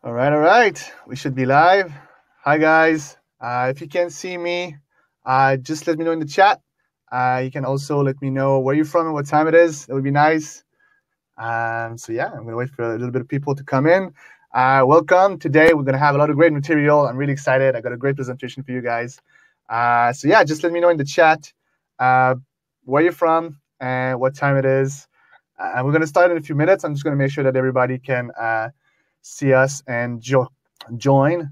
All right. We should be live. Hi, guys. If you can't see me, just let me know in the chat. You can also let me know where you're from and what time it is. That would be nice. So yeah, I'm going to wait for a little bit of people to come in. Welcome. Today, we're going to have a lot of great material. I'm really excited. I got a great presentation for you guys. So yeah, just let me know in the chat where you're from and what time it is. And we're going to start in a few minutes. I'm just going to make sure that everybody can see us and join.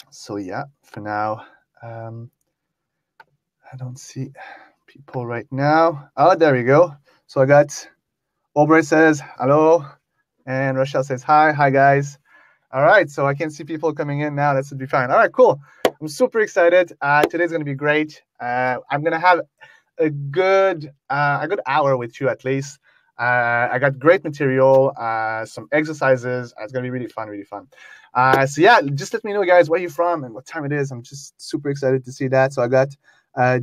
So yeah, for now, I don't see people right now. Oh, there we go. So I got Aubrey says hello, and Rochelle says hi. Hi, guys. All right, so I can see people coming in now. That should be fine. All right, cool. I'm super excited. Today's going to be great. I'm going to have a good hour with you at least. I got great material, some exercises. It's going to be really fun, really fun. So yeah, just let me know, guys, where you're from and what time it is. I'm just super excited to see that. So I got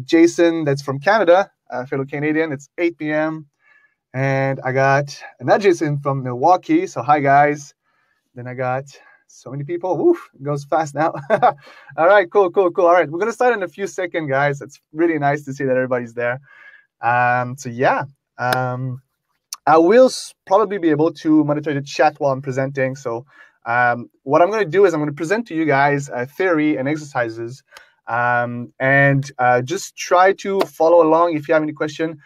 Jason, that's from Canada, fellow Canadian. It's 8 p.m. And I got another Jason from Milwaukee. So hi, guys. Then I got so many people. Woof, it goes fast now. All right, cool. All right, we're going to start in a few seconds, guys. It's really nice to see that everybody's there. So yeah. I will probably be able to monitor the chat while I'm presenting. So what I'm going to do is I'm going to present to you guys theory and exercises. And just try to follow along. If you have any question,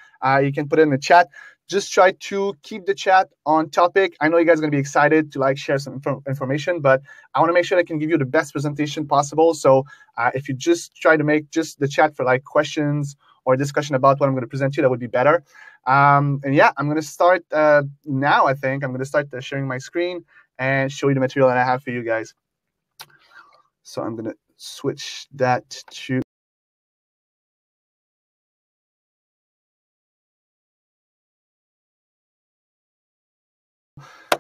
you can put it in the chat. Just try to keep the chat on topic. I know you guys are going to be excited to share some information, but I want to make sure I can give you the best presentation possible. So if you just try to make just the chat for questions or discussion about what I'm going to present to you, that would be better. And yeah, I'm going to start now, I think. I'm going to start sharing my screen and show you the material that I have for you guys. So I'm going to switch that to...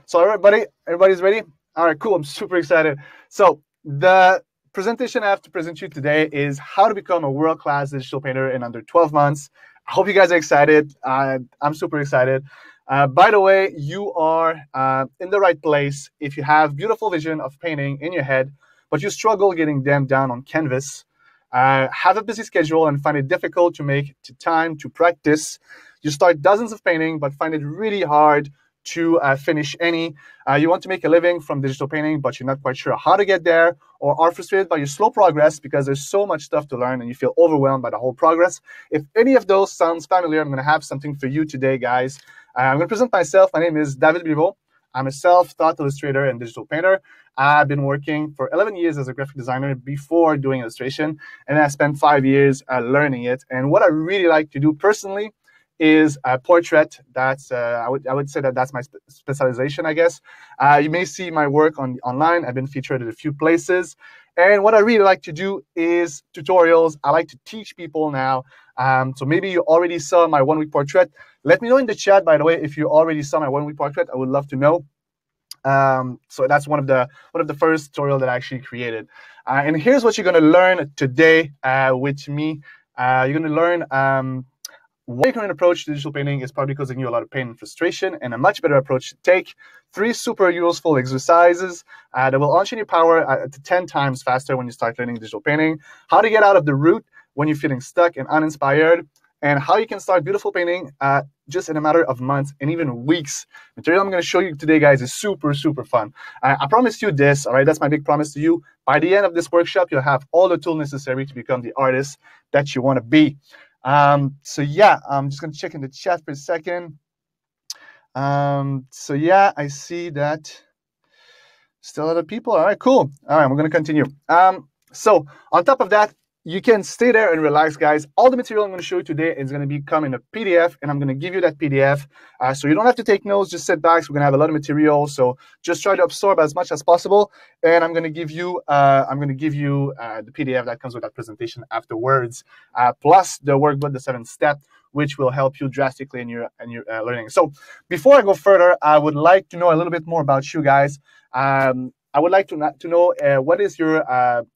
So everybody's ready? All right, cool. I'm super excited. So the presentation I have to present you today is how to become a world-class digital painter in under 12 months. I hope you guys are excited. I'm super excited. By the way, you are in the right place if you have beautiful vision of painting in your head, but you struggle getting them down on canvas, have a busy schedule and find it difficult to make time to practice. You start dozens of painting, but find it really hard to finish any. You want to make a living from digital painting, but you're not quite sure how to get there, or are frustrated by your slow progress because there's so much stuff to learn and you feel overwhelmed by the whole progress. If any of those sounds familiar, I'm going to have something for you today, guys. I'm going to present myself. My name is David Briveau. I'm a self-taught illustrator and digital painter. I've been working for 11 years as a graphic designer before doing illustration, and I spent 5 years learning it. And what I really like to do personally is a portrait. That's I would say that that's my specialization, I guess. You may see my work online. I've been featured at a few places. And what I really like to do is tutorials. I like to teach people now. So maybe you already saw my 1 week portrait. Let me know in the chat, by the way, if you already saw my 1 week portrait. I would love to know. So that's one of the first tutorial that I actually created. And here's what you're going to learn today with me. You're going to learn one current approach to digital painting is probably causing you a lot of pain and frustration, and a much better approach to take 3 super useful exercises that will unchain your power to 10 times faster when you start learning digital painting, how to get out of the rut when you're feeling stuck and uninspired, and how you can start beautiful painting just in a matter of months and even weeks. Material I'm going to show you today, guys, is super, super fun. I promise you this, all right? That's my big promise to you. By the end of this workshop, you'll have all the tools necessary to become the artist that you want to be. So yeah, I'm just going to check in the chat for a second. So yeah, I see that still other people. All right, cool. All right, we're going to continue. So on top of that, you can stay there and relax, guys. All the material I'm going to show you today is going to come in a PDF, and I'm going to give you that PDF. So you don't have to take notes, just sit back. So we're going to have a lot of material. So just try to absorb as much as possible. And I'm going to give you the PDF that comes with that presentation afterwards, plus the workbook, the 7th step, which will help you drastically in your learning. So before I go further, I would like to know a little bit more about you guys. I would like to know what is your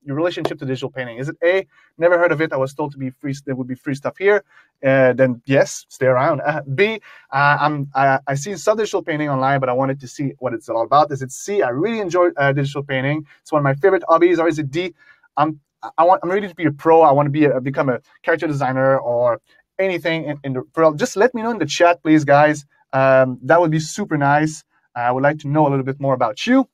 relationship to digital painting? Is it A, never heard of it, I was told to be free, there would be free stuff here, then yes, stay around. B, I see some digital painting online, but I wanted to see what it's all about. Is it C, I really enjoy digital painting, it's one of my favorite hobbies? Or is it D, I'm ready to be a pro, I want to become a character designer or anything in the world? Just let me know in the chat, please, guys. That would be super nice. I would like to know a little bit more about you.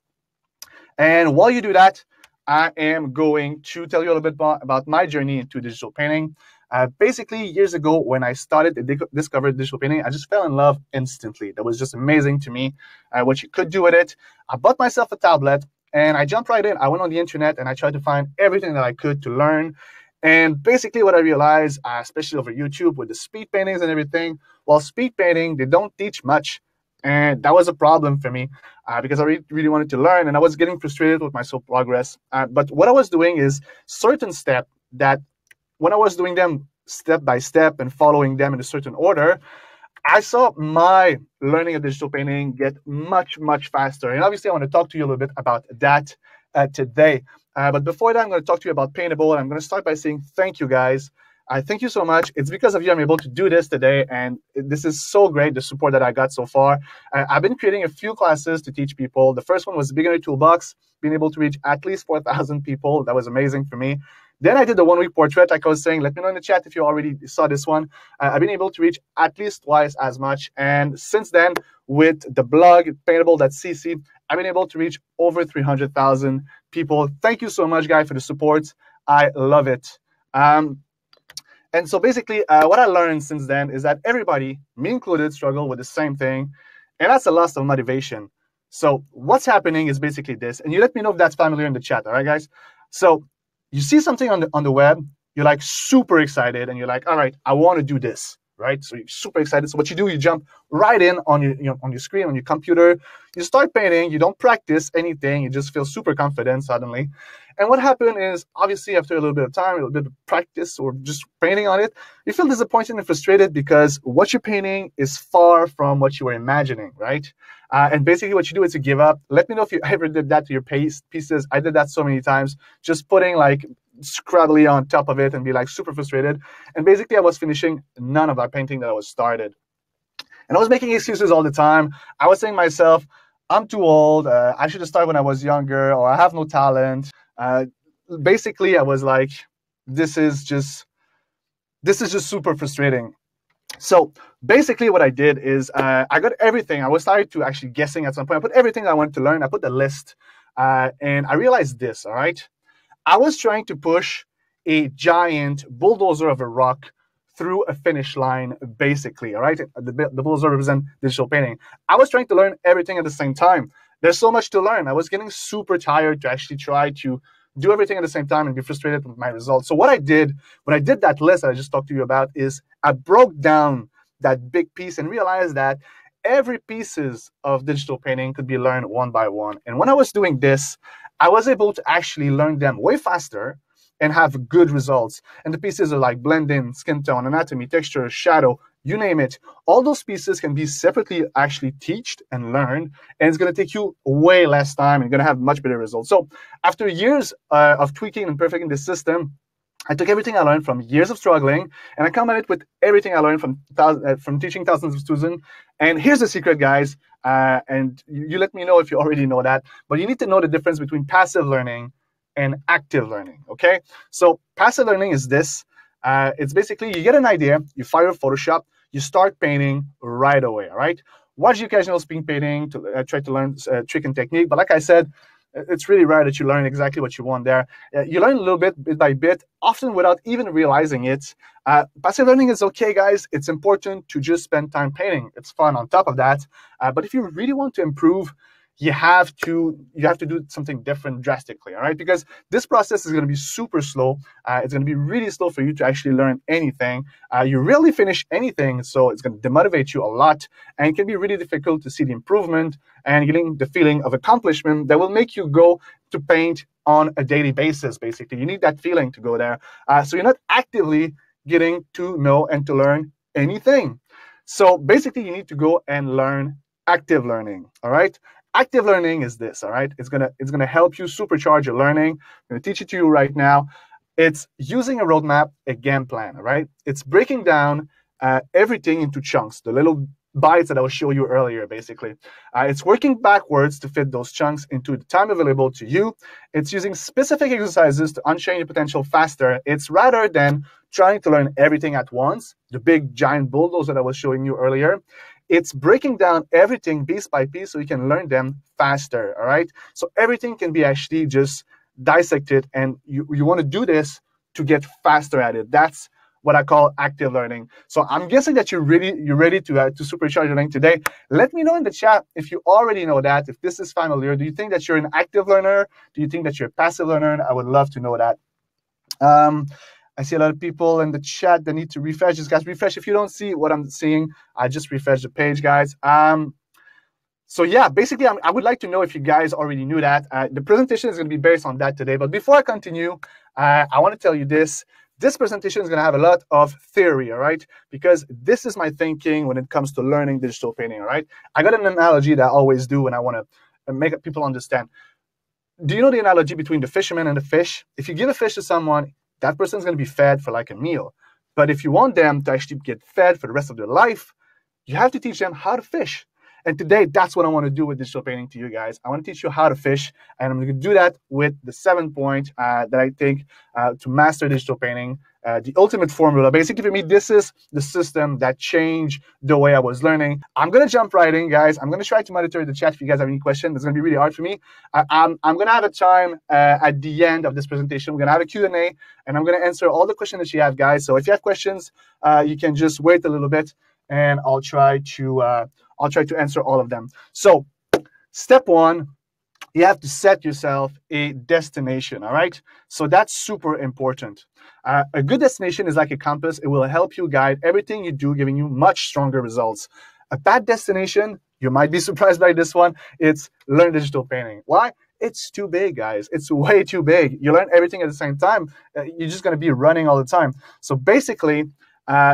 And while you do that, I am going to tell you a little bit more about my journey into digital painting. Basically, years ago, when I discovered digital painting, I just fell in love instantly. That was just amazing to me, what you could do with it. I bought myself a tablet, and I jumped right in. I went on the internet, and I tried to find everything that I could to learn. And basically what I realized, especially over YouTube with the speed paintings and everything, well, speed painting, they don't teach much. And that was a problem for me because I really wanted to learn, and I was getting frustrated with my slow progress. But what I was doing is certain steps that when I was doing them step by step and following them in a certain order, I saw my learning of digital painting get much, much faster. And obviously, I want to talk to you a little bit about that today. But before that, I'm going to talk to you about Paintable. And I'm going to start by saying thank you, guys. Thank you so much. It's because of you I'm able to do this today. And this is so great, the support that I got so far. I've been creating a few classes to teach people. The first one was Beginner Toolbox, being able to reach at least 4,000 people. That was amazing for me. Then I did the 1 week portrait, like I was saying. Let me know in the chat if you already saw this one. I've been able to reach at least twice as much. And since then, with the blog, Paintable.cc, I've been able to reach over 300,000 people. Thank you so much, guys, for the support. I love it. And so basically, what I learned since then is that everybody, me included, struggle with the same thing. And that's a loss of motivation. So what's happening is basically this. And you let me know if that's familiar in the chat, all right, guys? So you see something on the web, you're like super excited, and you're like, all right, I want to do this, right? So you're super excited. So what you do, you jump right in on your screen, on your computer. You start painting. You don't practice anything. You just feel super confident suddenly. And what happened is, obviously, after a little bit of time, a little bit of practice, or just painting on it, you feel disappointed and frustrated because what you're painting is far from what you were imagining, right? And basically what you do is you give up. Let me know if you ever did that to your pieces. I did that so many times, just putting like scrabbly on top of it and be like super frustrated. And basically I was finishing none of that painting that I was started. And I was making excuses all the time. I was saying to myself, I'm too old. I should have started when I was younger, or I have no talent. Basically, I was like, this is just super frustrating. So basically what I did is I got everything. I was started to actually guessing at some point. I put everything I wanted to learn. I put the list. And I realized this, all right? I was trying to push a giant bulldozer of a rock through a finish line, basically, all right? The bulldozer represents digital painting. I was trying to learn everything at the same time. There's so much to learn. I was getting super tired to actually try to do everything at the same time and be frustrated with my results. So what I did, when I did that list that I just talked to you about, is I broke down that big piece and realized that every pieces of digital painting could be learned one by one. And when I was doing this, I was able to actually learn them way faster and have good results. And the pieces are like blending, skin tone, anatomy, texture, shadow, you name it. All those pieces can be separately actually taught and learned, and it's going to take you way less time and you're going to have much better results. So after years of tweaking and perfecting the system, I took everything I learned from years of struggling, and I combined it with everything I learned from teaching thousands of students. And here's the secret, guys, and you let me know if you already know that, but you need to know the difference between passive learning and active learning, okay? So passive learning is this. It's basically you get an idea, you fire Photoshop, you start painting right away, all right? Watch the occasional speed painting to try to learn trick and technique, but like I said, it's really rare that you learn exactly what you want there. You learn a little bit by bit, often without even realizing it. Passive learning is okay, guys. It's important to just spend time painting. It's fun on top of that. But if you really want to improve, you have to do something different drastically, all right? Because this process is going to be super slow. It's going to be really slow for you to actually learn anything. You rarely finish anything, so it's going to demotivate you a lot, and it can be really difficult to see the improvement and getting the feeling of accomplishment that will make you go to paint on a daily basis, basically. You need that feeling to go there. So you're not actively getting to know and to learn anything. So basically, you need to go and learn active learning, all right? active learning is this, all right? It's gonna help you supercharge your learning. I'm gonna teach it to you right now. It's using a roadmap, a game plan, all right? It's breaking down everything into chunks, the little bites that I will show you earlier, basically. It's working backwards to fit those chunks into the time available to you. It's using specific exercises to unchain your potential faster. It's rather than trying to learn everything at once, the big giant bulldozer that I was showing you earlier. It's breaking down everything piece by piece so you can learn them faster, all right? So everything can be actually just dissected, and you want to do this to get faster at it. That's what I call active learning. So I'm guessing that you're ready to supercharge your learning today. Let me know in the chat if you already know that, if this is familiar. Do you think that you're an active learner? Do you think that you're a passive learner? I would love to know that. I see a lot of people in the chat that need to refresh. Just guys, refresh. If you don't see what I'm seeing, I just refresh the page, guys. So yeah, basically, I would like to know if you guys already knew that. The presentation is going to be based on that today. But before I continue, I want to tell you this. This presentation is going to have a lot of theory, all right? Because this is my thinking when it comes to learning digital painting, all right? I got an analogy that I always do when I want to make people understand. Do you know the analogy between the fisherman and the fish? If you give a fish to someone, that person's going to be fed for like a meal. But if you want them to actually get fed for the rest of their life, you have to teach them how to fish. And today, that's what I want to do with digital painting to you guys. I want to teach you how to fish, and I'm going to do that with the 7-point that I think to master digital painting, the ultimate formula. Basically, for me, this is the system that changed the way I was learning. I'm going to jump right in, guys. I'm going to try to monitor the chat if you guys have any questions. It's going to be really hard for me. I'm going to have a time at the end of this presentation. We're going to have a Q&A, and I'm going to answer all the questions that you have, guys. So if you have questions, you can just wait a little bit, and I'll try to answer all of them. So step one, you have to set yourself a destination, all right? So that's super important. A good destination is like a compass. It will help you guide everything you do, giving you much stronger results. A bad destination, you might be surprised by this one, it's learn digital painting. Why? It's too big, guys. It's way too big. You learn everything at the same time. You're just going to be running all the time. So basically,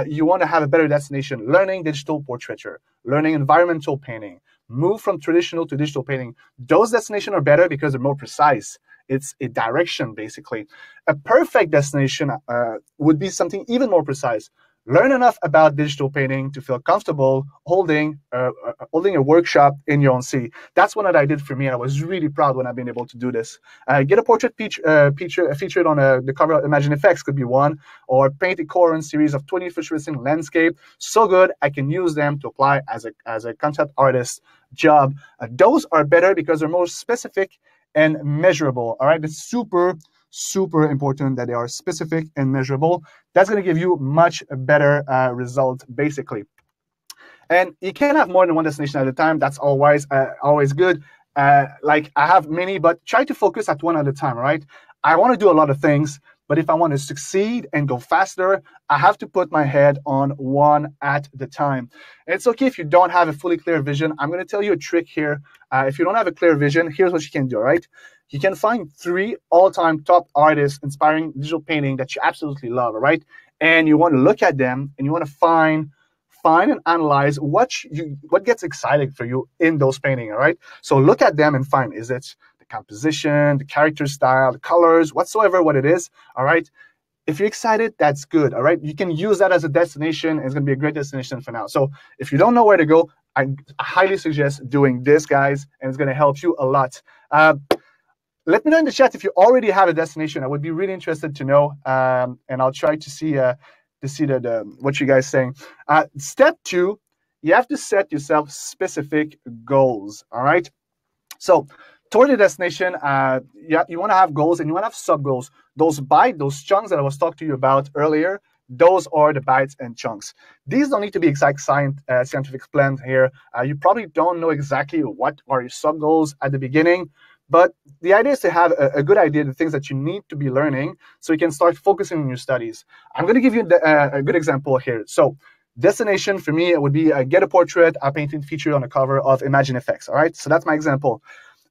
you want to have a better destination, learning digital portraiture, learning environmental painting, move from traditional to digital painting. Those destinations are better because they're more precise. It's a direction, basically. A perfect destination would be something even more precise. Learn enough about digital painting to feel comfortable holding a workshop in your own city. That's one that I did for me, and I was really proud when I've been able to do this. Get a portrait featured on the cover of Imagine Effects could be one, or paint a coherent series of 20 futuristic landscape. So good, I can use them to apply as a concept artist job. Those are better because they're more specific and measurable. All right, it's super important that they are specific and measurable. That's going to give you much better result, basically. And you can't have more than one destination at a time. That's always good. Like I have many, but try to focus at one at a time, right? I want to do a lot of things, but if I want to succeed and go faster, I have to put my head on one at the time. And it's okay if you don't have a fully clear vision. I'm going to tell you a trick here. If you don't have a clear vision, here's what you can do, all right? You can find 3 all-time top artists inspiring digital painting that you absolutely love, all right? And you want to look at them, and you want to find and analyze what gets exciting for you in those paintings, all right? So look at them and find, is it the composition, the character style, the colors, whatsoever what it is, all right? If you're excited, that's good, all right? You can use that as a destination, and it's going to be a great destination for now. So if you don't know where to go, I highly suggest doing this, guys, and it's going to help you a lot. Let me know in the chat if you already have a destination. I would be really interested to know, and I'll try to see what you guys saying. Step 2, you have to set yourself specific goals. All right. So toward the destination, you want to have goals, and you want to have sub goals. Those chunks that I was talking to you about earlier, those are the bites and chunks. These don't need to be exact scientific plans here. You probably don't know exactly what are your sub goals at the beginning. But the idea is to have a good idea of the things that you need to be learning so you can start focusing on your studies. I'm going to give you a good example here. So destination for me, it would be get a portrait I painted featured on the cover of Imagine Effects. All right, so that's my example.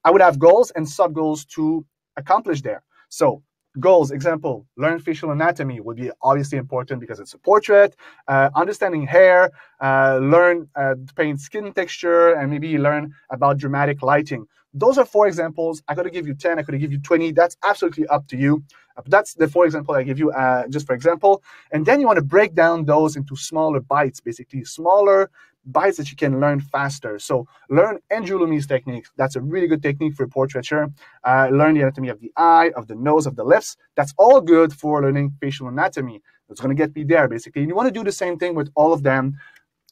I would have goals and sub-goals to accomplish there. So Goals, example, learn facial anatomy will be obviously important because it's a portrait. Understanding hair, learn to paint skin texture, and maybe learn about dramatic lighting. Those are 4 examples. I could have give you 10, I could have give you 20. That's absolutely up to you. But that's the 4 examples I give you just for example. And then you want to break down those into smaller bites, basically smaller bites that you can learn faster. So learn Andrew Lumi's technique. That's a really good technique for portraiture. Learn the anatomy of the eye, of the nose, of the lips. That's all good for learning facial anatomy. That's going to get me there, basically. And you want to do the same thing with all of them,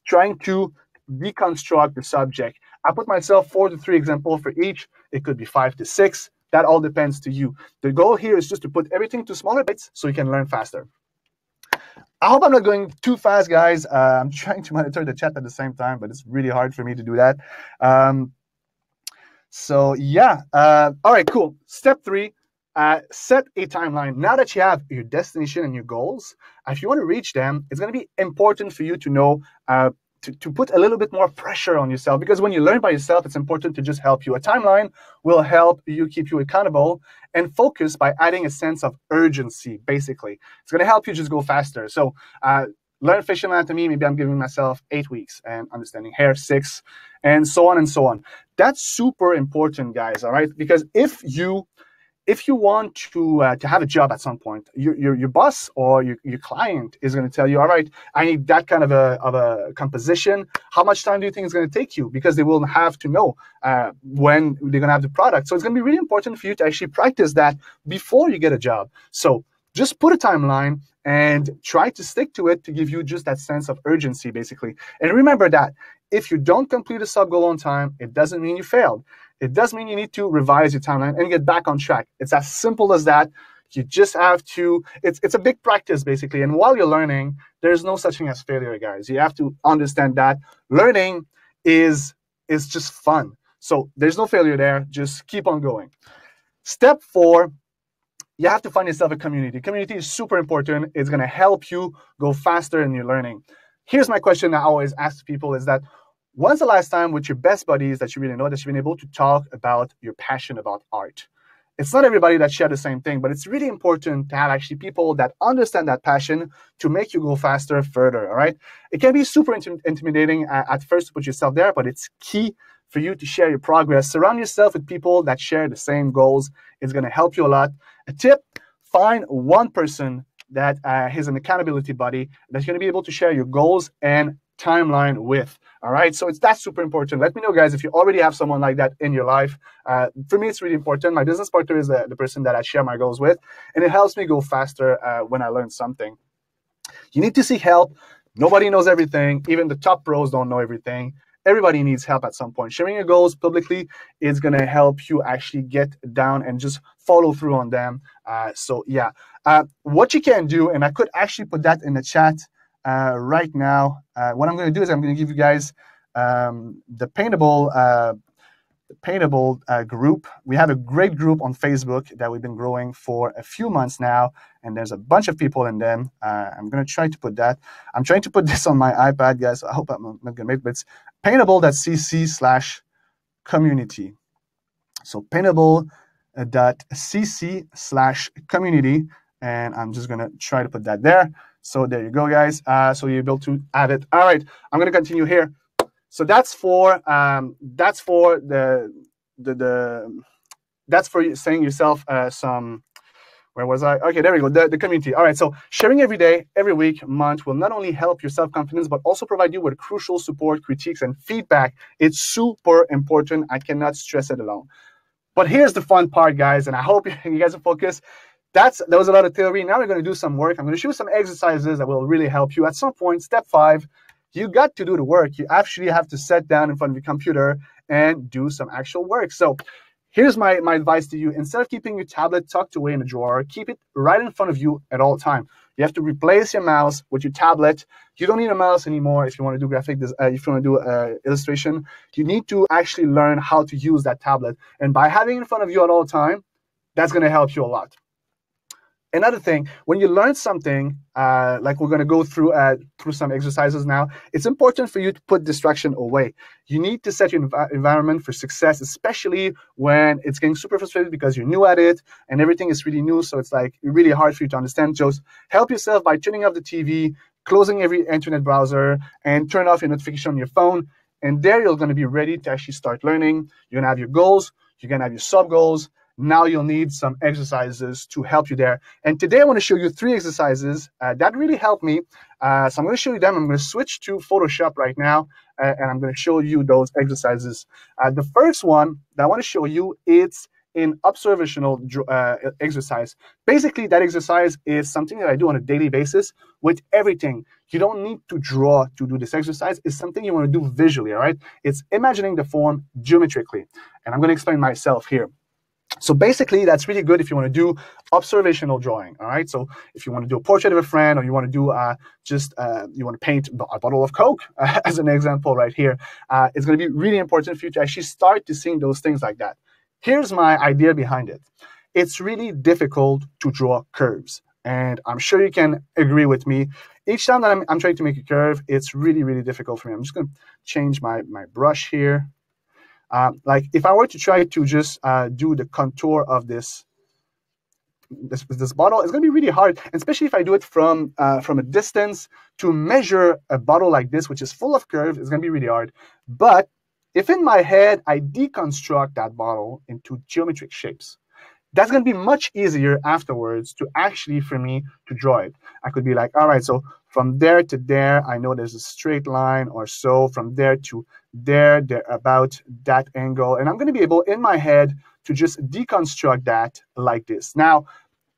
trying to deconstruct the subject. I put myself 4 to 3 examples for each. It could be 5 to 6. That all depends to you. The goal here is just to put everything to smaller bits so you can learn faster. I hope I'm not going too fast, guys. I'm trying to monitor the chat at the same time, but it's really hard for me to do that. So yeah, all right, cool. Step 3, set a timeline. Now that you have your destination and your goals, if you want to reach them, it's going to be important for you to know to put a little bit more pressure on yourself, because when you learn by yourself, it's important to just help you. A timeline will help you keep you accountable and focus by adding a sense of urgency, basically. It's going to help you just go faster. So learn facial anatomy, maybe I'm giving myself 8 weeks, and understanding hair 6, and so on and so on. That's super important, guys, all right? Because if you want to have a job at some point, your boss or your client is going to tell you, all right, I need that kind of a composition. How much time do you think it's going to take you? Because they will have to know when they're going to have the product. So it's going to be really important for you to actually practice that before you get a job. So just put a timeline and try to stick to it to give you just that sense of urgency, basically. And remember that if you don't complete a sub-goal on time, it doesn't mean you failed. It does mean you need to revise your timeline and get back on track. It's as simple as that. You just have to, it's a big practice, basically. And while you're learning, there's no such thing as failure, guys. You have to understand that learning is just fun. So there's no failure there. Just keep on going. Step 4, you have to find yourself a community. Community is super important. It's going to help you go faster in your learning. Here's my question I always ask people is that, when's the last time with your best buddies that you really know that you've been able to talk about your passion about art? It's not everybody that share the same thing, but it's really important to have actually people that understand that passion to make you go faster, further, all right? It can be super intimidating at first to put yourself there, but it's key for you to share your progress. Surround yourself with people that share the same goals. It's going to help you a lot. A tip, find one person that is an accountability buddy that's going to be able to share your goals and timeline with. All right, so that's super important. Let me know, guys, if you already have someone like that in your life. For me, it's really important. My business partner is the person that I share my goals with, and it helps me go faster when I learn something. You need to seek help. Nobody knows everything. Even the top pros don't know everything. Everybody needs help at some point. Sharing your goals publicly is going to help you actually get down and just follow through on them. So yeah, what you can do, and I could actually put that in the chat right now. What I'm going to do is I'm going to give you guys the Paintable group. We have a great group on Facebook that we've been growing for a few months now, and there's a bunch of people in them. I'm going to try to put that. I'm trying to put this on my iPad, guys. So I hope I'm not going to make it, but it's paintable.cc/community. So paintable.cc/community, and I'm just going to try to put that there. So there you go, guys. So you're able to add it. All right, I'm going to continue here. So that's for saying yourself some. Where was I? Okay, there we go. The community. All right. So sharing every day, every week, month will not only help your self-confidence, but also provide you with crucial support, critiques, and feedback. It's super important. I cannot stress it alone. But here's the fun part, guys, and I hope you guys are focused. That was a lot of theory. Now we're going to do some work. I'm going to show you some exercises that will really help you. At some point, step 5, you got to do the work. You actually have to sit down in front of your computer and do some actual work. So here's my advice to you. Instead of keeping your tablet tucked away in a drawer, keep it right in front of you at all time. You have to replace your mouse with your tablet. You don't need a mouse anymore if you want to do if you want to do illustration. You need to actually learn how to use that tablet. And by having it in front of you at all time, that's going to help you a lot. Another thing, when you learn something, like we're going to go through some exercises now, it's important for you to put distraction away. You need to set your environment for success, especially when it's getting super frustrated because you're new at it and everything is really new. So it's like really hard for you to understand. Just help yourself by turning off the TV, closing every internet browser, and turn off your notification on your phone. And there you're going to be ready to actually start learning. You're going to have your goals. You're going to have your sub-goals. Now you'll need some exercises to help you there. And today I want to show you 3 exercises that really helped me. So I'm going to show you them. I'm going to switch to Photoshop right now, and I'm going to show you those exercises. The first one that I want to show you, it's an observational exercise. Basically, that exercise is something that I do on a daily basis with everything. You don't need to draw to do this exercise. It's something you want to do visually, all right? It's imagining the form geometrically. And I'm going to explain myself here. So basically, that's really good if you want to do observational drawing, all right? So if you want to do a portrait of a friend, or you want to do you want to paint a bottle of Coke, as an example right here, it's going to be really important for you to actually start to seeing those things like that. Here's my idea behind it. It's really difficult to draw curves, and I'm sure you can agree with me. Each time that I'm trying to make a curve, it's really, really difficult for me. I'm just going to change my brush here. Like if I were to try to just do the contour of this bottle, it's going to be really hard, and especially if I do it from a distance. To measure a bottle like this, which is full of curves, it's going to be really hard. But if in my head I deconstruct that bottle into geometric shapes, that's going to be much easier afterwards to actually, for me, to draw it. I could be like, all right, so from there to there, I know there's a straight line or so. From there to there, they're about that angle. And I'm going to be able, in my head, to just deconstruct that like this. Now,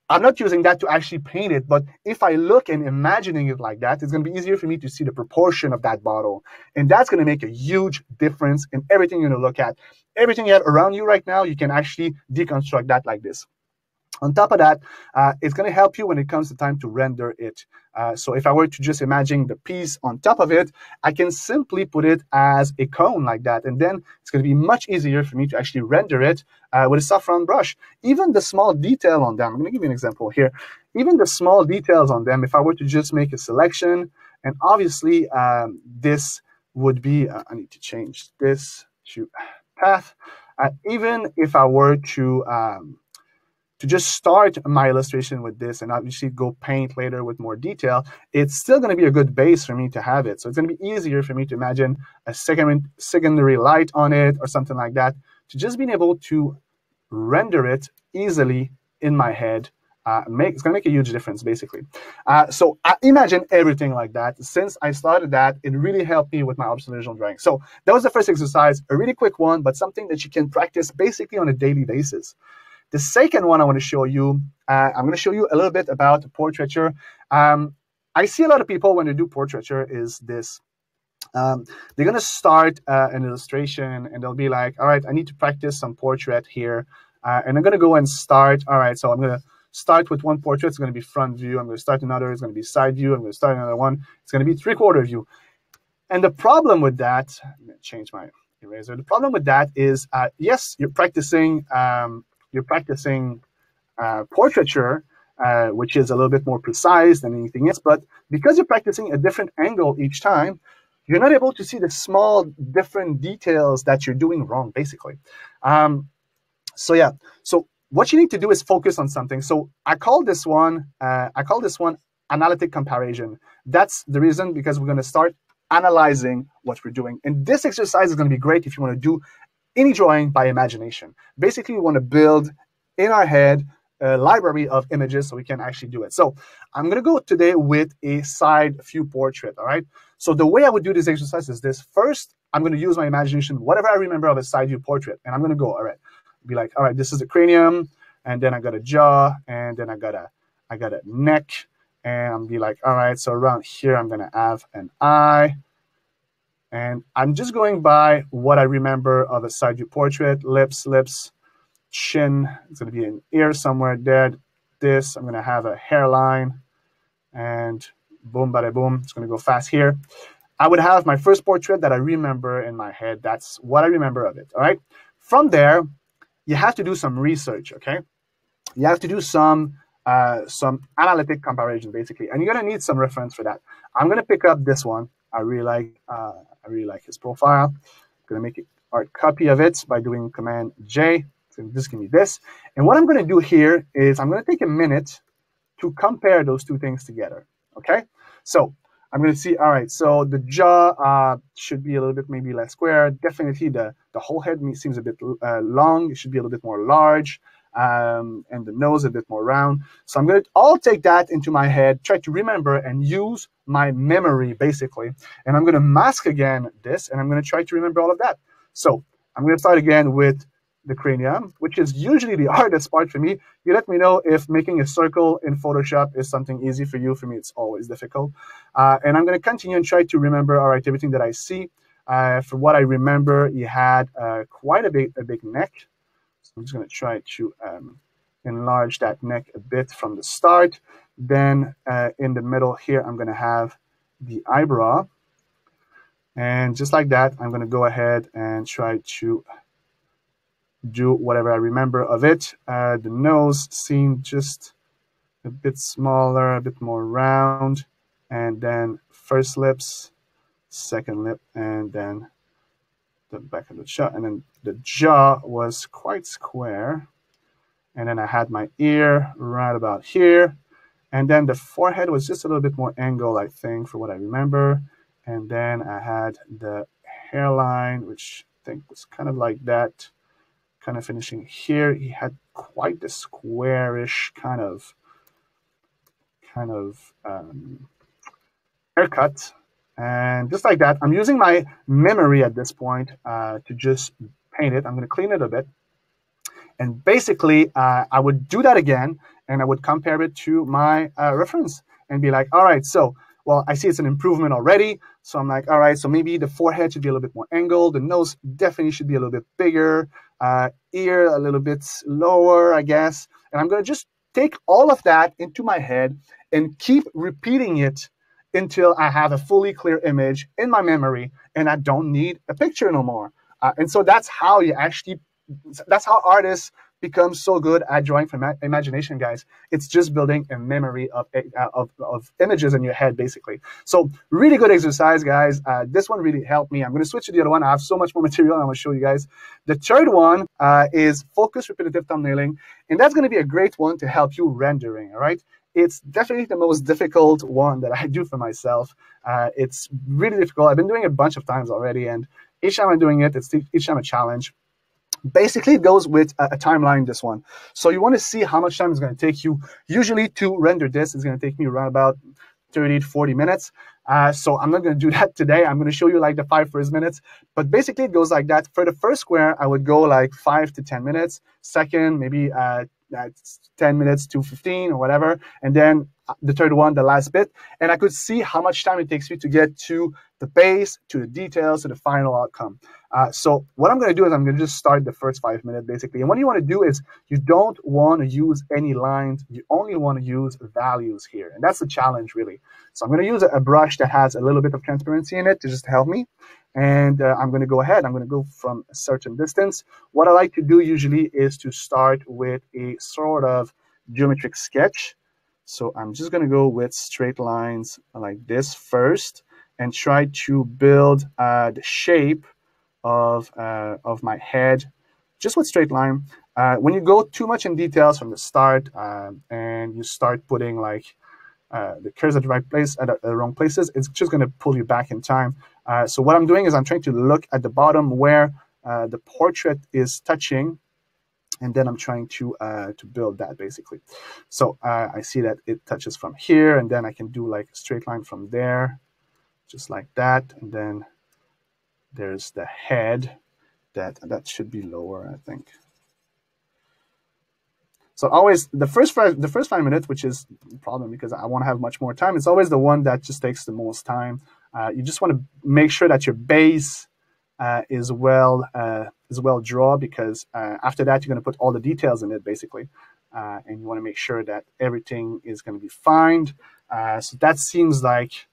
I'm not using that to actually paint it, but if I look and imagining it like that, it's going to be easier for me to see the proportion of that bottle. And that's going to make a huge difference in everything you're going to look at. Everything you have around you right now, you can actually deconstruct that like this. On top of that, it's going to help you when it comes to time to render it. So if I were to just imagine the piece on top of it, I can simply put it as a cone like that. And then it's going to be much easier for me to actually render it with a soft round brush. Even the small detail on them, I'm going to give you an example here. Even the small details on them, if I were to just make a selection, and obviously this would be, I need to change this to path. Even if I were to just start my illustration with this and obviously go paint later with more detail, it's still going to be a good base for me to have it. So it's going to be easier for me to imagine a secondary light on it or something like that, to just being able to render it easily in my head. It's going to make a huge difference, basically. So I imagine everything like that. Since I started that, it really helped me with my observational drawing. So that was the first exercise, a really quick one, but something that you can practice basically on a daily basis. The second one I want to show you, I'm going to show you a little bit about portraiture. I see a lot of people when they do portraiture is this. They're going to start an illustration and they'll be like, all right, I need to practice some portrait here. And I'm going to go and start. All right, so I'm going to start with one portrait. It's going to be front view. I'm going to start another. It's going to be side view. I'm going to start another one. It's going to be 3/4 view. And the problem with that, I'm going to change my eraser. The problem with that is, yes, you're practicing portraiture, which is a little bit more precise than anything else. But because you're practicing a different angle each time, you're not able to see the small different details that you're doing wrong, basically. So yeah, so what you need to do is focus on something. So I call this one analytic comparison. That's the reason, because we're going to start analyzing what we're doing. And this exercise is going to be great if you want to do any drawing by imagination. Basically, we want to build in our head a library of images so we can actually do it. So I'm going to go today with a side view portrait, all right? So the way I would do this exercise is this. First, I'm going to use my imagination, whatever I remember of a side view portrait, and I'm going to go, all right, be like, all right, this is the cranium, and then I got a jaw, and then I got a neck, and I'm be like, all right, so around here, I'm going to have an eye. And I'm just going by what I remember of a side view portrait: lips, chin. It's going to be an ear somewhere there. This, I'm going to have a hairline. And boom, bada boom. It's going to go fast here. I would have my first portrait that I remember in my head. That's what I remember of it, all right? From there, you have to do some research, okay? You have to do some some analytic comparison, basically. And you're going to need some reference for that. I'm going to pick up this one. I really like his profile. I'm going to make a hard copy of it by doing Command J. So just give me this. And what I'm going to do here is I'm going to take a minute to compare those two things together. Okay? So I'm going to see, all right, so the jaw should be a little bit maybe less square. Definitely the whole head seems a bit long. It should be a little bit more large. And the nose a bit more round. So I'm going to all take that into my head, try to remember and use my memory, basically. And I'm going to mask again this, and I'm going to try to remember all of that. So I'm going to start again with the cranium, which is usually the hardest part for me. You let me know if making a circle in Photoshop is something easy for you. For me, it's always difficult. And I'm going to continue and try to remember, all right, everything that I see. For what I remember, he had quite a big neck. So I'm just going to try to enlarge that neck a bit from the start. Then in the middle here, I'm going to have the eyebrow. And just like that, I'm going to go ahead and try to do whatever I remember of it. The nose seemed just a bit smaller, a bit more round. And then first lips, second lip, and then the back of the jaw. And then the jaw was quite square. And then I had my ear right about here. And then the forehead was just a little bit more angled, I think, for what I remember. And then I had the hairline, which I think was kind of like that, kind of finishing here. He had quite the squarish kind of haircut. And just like that, I'm using my memory at this point to just paint it. I'm going to clean it a bit. And basically, I would do that again, and I would compare it to my reference and be like, all right, so, well, I see it's an improvement already. So I'm like, all right, so maybe the forehead should be a little bit more angled. The nose definitely should be a little bit bigger. Ear a little bit lower, I guess. And I'm going to just take all of that into my head and keep repeating it until I have a fully clear image in my memory and I don't need a picture no more. And so that's how you actually, that's how artists become so good at drawing from imagination, guys. It's just building a memory of images in your head, basically. So really good exercise, guys. This one really helped me. I'm going to switch to the other one. I have so much more material I want to show you guys. The third one is focus repetitive thumbnailing, and that's going to be a great one to help you rendering, all right? It's definitely the most difficult one that I do for myself. It's really difficult. I've been doing it a bunch of times already, and each time I'm doing it, it's each time a challenge. Basically, it goes with a timeline, this one. So you want to see how much time it's going to take you. Usually to render this, it's going to take me around about 30 to 40 minutes. So I'm not going to do that today. I'm going to show you like the 5 first minutes. But basically, it goes like that. For the first square, I would go like 5 to 10 minutes. Second, maybe 10 minutes to 15 or whatever. And then the third one, the last bit. And I could see how much time it takes me to get to the base, to the details, to the final outcome. So what I'm going to do is I'm going to just start the first 5 minutes, basically. And what you want to do is you don't want to use any lines. You only want to use values here. And that's the challenge, really. So I'm going to use a brush that has a little bit of transparency in it to just help me. And I'm going to go ahead. I'm going to go from a certain distance. What I like to do usually is to start with a sort of geometric sketch. So I'm just going to go with straight lines like this first and try to build the shape of my head just with straight line. When you go too much in details from the start and you start putting like the curves at the right place, at the wrong places, it's just going to pull you back in time. So what I'm doing is I'm trying to look at the bottom where the portrait is touching, and then I'm trying to build that, basically. So I see that it touches from here, and then I can do like a straight line from there, just like that. And then there's the head. That should be lower, I think. So always the first 5 minutes, which is the problem because I want to have much more time, it's always the one that just takes the most time. You just want to make sure that your base is well drawn, because after that you're going to put all the details in it, basically, and you want to make sure that everything is going to be fine. So that seems like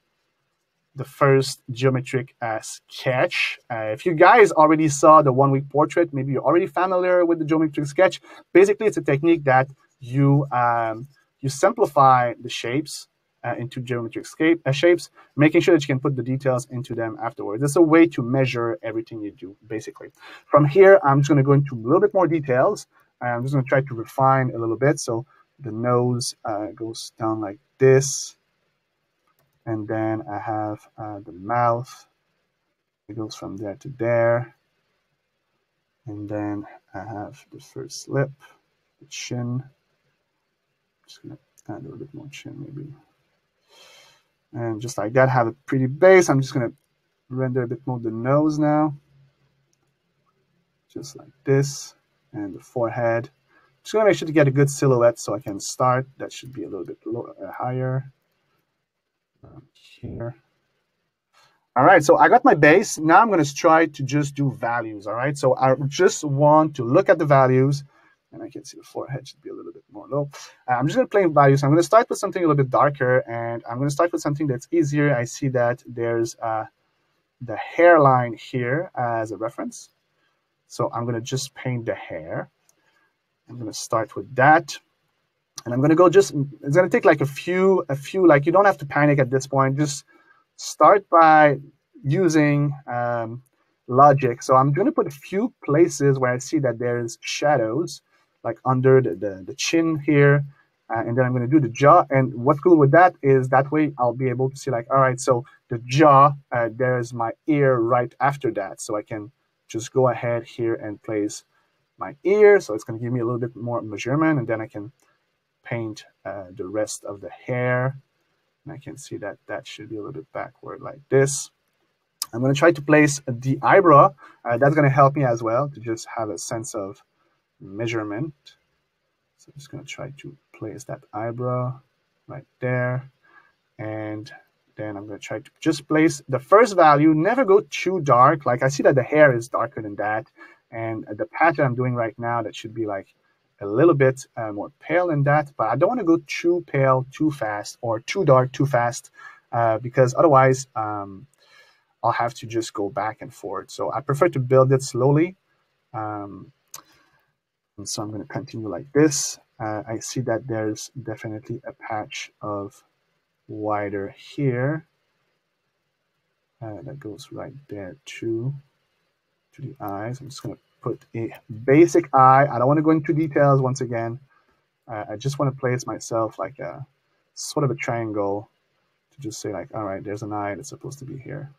the first geometric sketch. If you guys already saw the 1 week portrait, maybe you're already familiar with the geometric sketch. Basically, it's a technique that you you simplify the shapes into geometric shapes, making sure that you can put the details into them afterwards. It's a way to measure everything you do, basically. From here, I'm just going to go into a little bit more details. I'm just going to try to refine a little bit. So the nose goes down like this. And then I have the mouth. It goes from there to there. And then I have the first lip, the chin. Just going to add a little bit more chin, maybe. And just like that, have a pretty base. I'm just going to render a bit more the nose now. Just like this. And the forehead. Just going to make sure to get a good silhouette so I can start. That should be a little bit higher. Here. All right, so I got my base. Now I'm going to try to just do values, all right? So I just want to look at the values, and I can see the forehead should be a little bit more low. I'm just going to play with values. I'm going to start with something a little bit darker, and I'm going to start with something that's easier. I see that there's the hairline here as a reference. So I'm going to just paint the hair. I'm going to start with that. And I'm going to go it's going to take like a few, like you don't have to panic at this point. Just start by using logic. So I'm going to put a few places where I see that there's shadows, like under the chin here. And then I'm going to do the jaw. And what's cool with that is that way I'll be able to see like, all right, so the jaw, there's my ear right after that. So I can just go ahead here and place my ear. So it's going to give me a little bit more measurement. And then I can paint the rest of the hair. And I can see that that should be a little bit backward like this. I'm going to try to place the eyebrow. That's going to help me as well to just have a sense of measurement. So I'm just going to try to place that eyebrow right there. And then I'm going to try to just place the first value. Never go too dark. Like I see that the hair is darker than that. And the pattern I'm doing right now, that should be like a little bit more pale than that. But I don't want to go too pale too fast or too dark too fast because otherwise I'll have to just go back and forth. So I prefer to build it slowly. And so I'm going to continue like this. I see that there's definitely a patch of wider here. That goes right there too, to the eyes. I'm just going to put a basic eye. I don't want to go into details once again. I just want to place myself like a sort of a triangle to just say like, all right, there's an eye that's supposed to be here.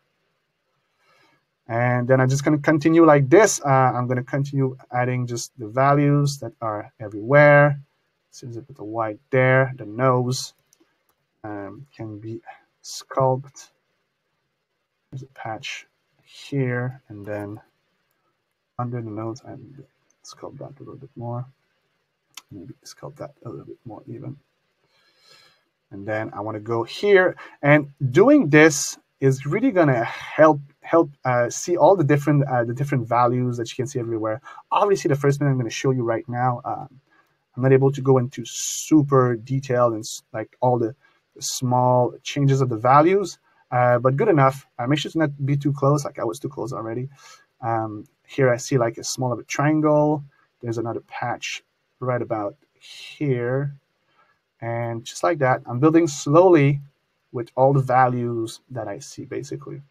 And then I'm just going to continue like this. I'm going to continue adding just the values that are everywhere. Since I put the white there, the nose can be sculpted. There's a patch here, and then under the nose, and sculpt that a little bit more. Maybe sculpt that a little bit more even. And then I want to go here, and doing this is really going to help see all the different values that you can see everywhere. Obviously, the first one I'm going to show you right now, I'm not able to go into super detail and like all the small changes of the values, but good enough. Make sure to not be too close, like I was too close already. Here I see like a small of a triangle. There's another patch right about here. And just like that, I'm building slowly with all the values that I see, basically.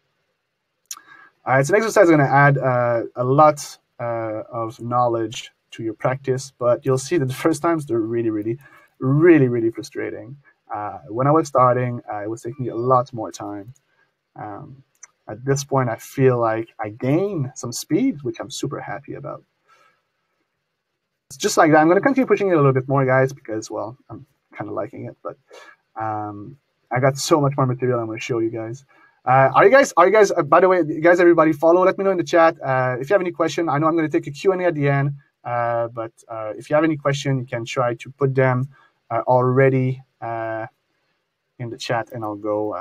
It's an exercise going to add a lot of knowledge to your practice, but you'll see that the first times they're really frustrating. When I was starting, it was taking me a lot more time. At this point, I feel like I gain some speed, which I'm super happy about. It's just like that. I'm going to continue pushing it a little bit more, guys, because, well, I'm kind of liking it. But I got so much more material I'm going to show you guys. Are you guys, by the way, guys, everybody, follow. Let me know in the chat. If you have any question, I know I'm going to take a Q&A at the end. But if you have any question, you can try to put them already in the chat, and I'll go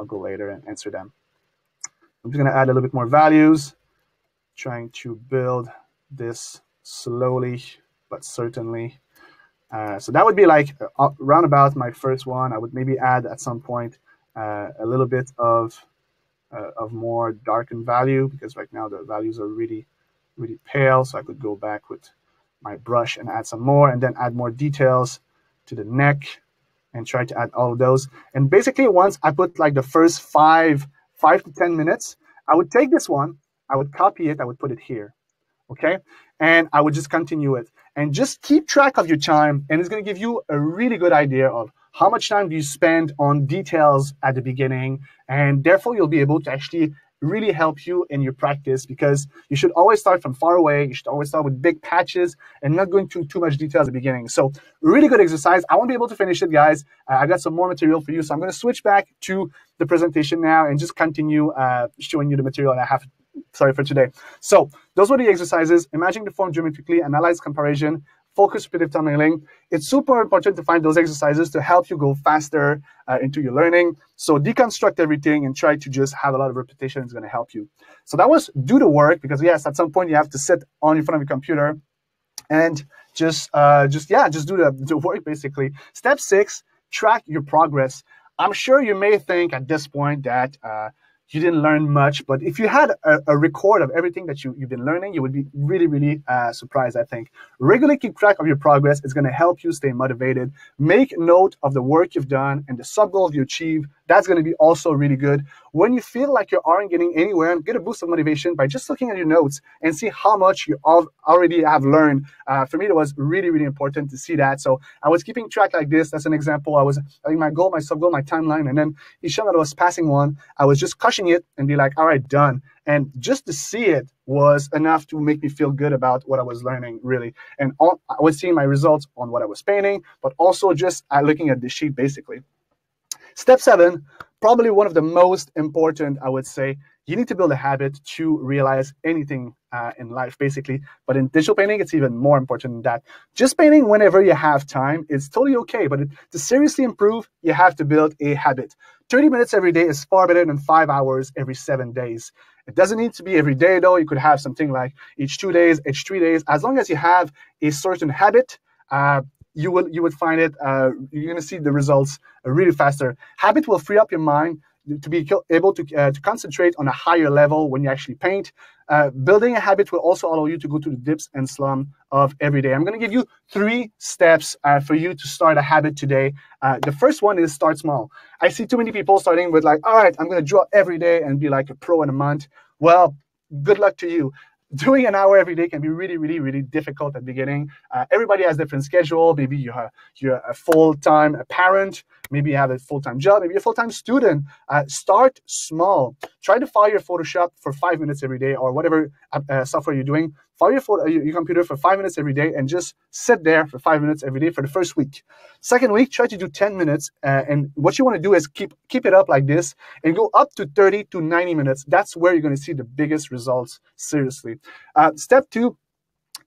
later and answer them. I'm just going to add a little bit more values, trying to build this slowly but certainly. So that would be like round about my first one. I would maybe add at some point a little bit of more darkened value, because right now the values are really pale. So I could go back with my brush and add some more, and then add more details to the neck. and try to add all of those. And basically, once I put like the first 5 to 10 minutes, I would take this one, I would copy it, I would put it here. Okay, and I would just continue it and just keep track of your time, and it's going to give you a really good idea of how much time do you spend on details at the beginning, and therefore you'll be able to actually really help you in your practice, because you should always start from far away. You should always start with big patches and not going to too much detail at the beginning. So really good exercise. I won't be able to finish it, guys. I got some more material for you, so I'm going to switch back to the presentation now and just continue showing you the material that I have for today. So those were the exercises: imagine the form geometrically, analyze comparison, focus repetitive thumbnailing. It's super important to find those exercises to help you go faster into your learning. So deconstruct everything and try to just have a lot of repetition. It's going to help you. So that was do the work, because yes, at some point you have to sit on in front of your computer and just do the work basically. Step 6, track your progress. I'm sure you may think at this point that you didn't learn much, but if you had a record of everything that you've been learning, you would be really, really surprised, I think. Regularly keep track of your progress. It's going to help you stay motivated. Make note of the work you've done and the sub-goals you achieve. That's going to be also really good. When you feel like you aren't getting anywhere, get a boost of motivation by just looking at your notes and see how much you already have learned. For me, it was really, really important to see that. So I was keeping track like this. That's an example. I was having my goal, my sub-goal, my timeline, and then each time that I was passing one, I was just crushing it and be like, all right, done. And just to see it was enough to make me feel good about what I was learning, really. And I was seeing my results on what I was painting, but also just looking at the sheet, basically. Step 7, probably one of the most important, I would say. You need to build a habit to realize anything in life, basically. But in digital painting, it's even more important than that. Just painting whenever you have time is totally okay. But to seriously improve, you have to build a habit. 30 minutes every day is far better than 5 hours every 7 days. It doesn't need to be every day, though. You could have something like each 2 days, each 3 days. As long as you have a certain habit, you would find it, you're going to see the results really faster. Habit will free up your mind to be able to concentrate on a higher level when you actually paint. Building a habit will also allow you to go to the dips and slump of every day. I'm going to give you 3 steps for you to start a habit today. The first one is start small. I see too many people starting with like, all right, I'm going to draw every day and be like a pro in a month. Well, good luck to you. Doing an hour every day can be really, really, really difficult at the beginning. Everybody has a different schedule. Maybe you're a full-time parent. Maybe you have a full-time job. Maybe you're a full-time student. Start small. Try to fire your Photoshop for 5 minutes every day, or whatever software you're doing. Fire your computer for 5 minutes every day and just sit there for 5 minutes every day for the first week. Second week, try to do 10 minutes. And what you want to do is keep it up like this and go up to 30 to 90 minutes. That's where you're going to see the biggest results, seriously. Step 2,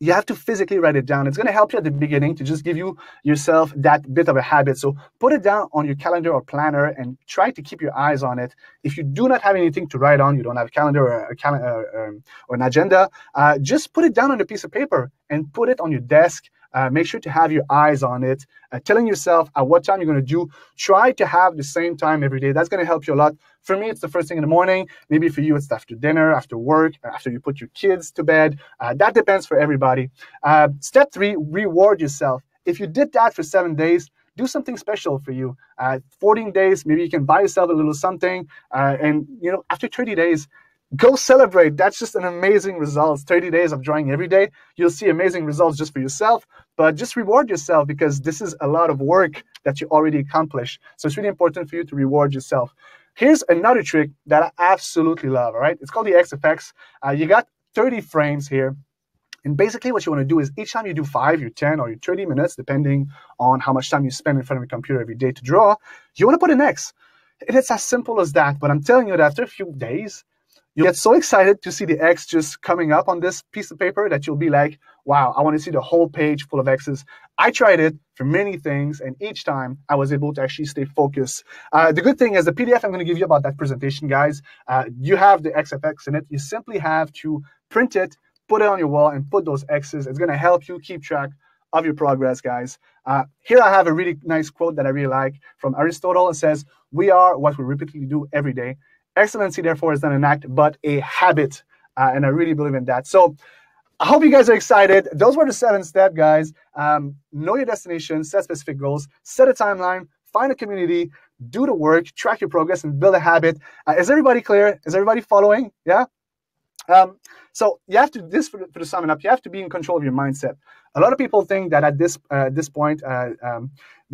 you have to physically write it down. It's going to help you at the beginning to just give yourself that bit of a habit. So put it down on your calendar or planner and try to keep your eyes on it. If you do not have anything to write on, you don't have a calendar or an agenda, just put it down on a piece of paper and put it on your desk. Make sure to have your eyes on it, telling yourself at what time you're going to do. Try to have the same time every day. That's going to help you a lot. For me, it's the first thing in the morning. Maybe for you, it's after dinner, after work, after you put your kids to bed. That depends for everybody. Step 3, reward yourself. If you did that for 7 days, do something special for you. 14 days, maybe you can buy yourself a little something. And after 30 days, go celebrate. That's just an amazing result. 30 days of drawing every day. You'll see amazing results just for yourself, but just reward yourself, because this is a lot of work that you already accomplished. So it's really important for you to reward yourself. Here's another trick that I absolutely love, all right? It's called the X effects. You got 30 frames here. And basically what you want to do is each time you do 5, your 10, or your 30 minutes, depending on how much time you spend in front of your computer every day to draw, you want to put an X. And it's as simple as that. But I'm telling you that after a few days, you'll get so excited to see the X just coming up on this piece of paper that you'll be like, wow, I want to see the whole page full of X's. I tried it for many things, and each time I was able to actually stay focused. The good thing is the PDF I'm going to give you about that presentation, guys, you have the XFX in it. You simply have to print it, put it on your wall, and put those X's. It's going to help you keep track of your progress, guys. Here I have a really nice quote that I really like from Aristotle. It says, "We are what we repeatedly do every day. Excellency, therefore, is not an act, but a habit." And I really believe in that. So I hope you guys are excited. Those were the 7 steps, guys. Know your destination, set specific goals, set a timeline, find a community, do the work, track your progress, and build a habit. Is everybody clear? Is everybody following? Yeah? So you have to, for the summing up, you have to be in control of your mindset. A lot of people think that at this point,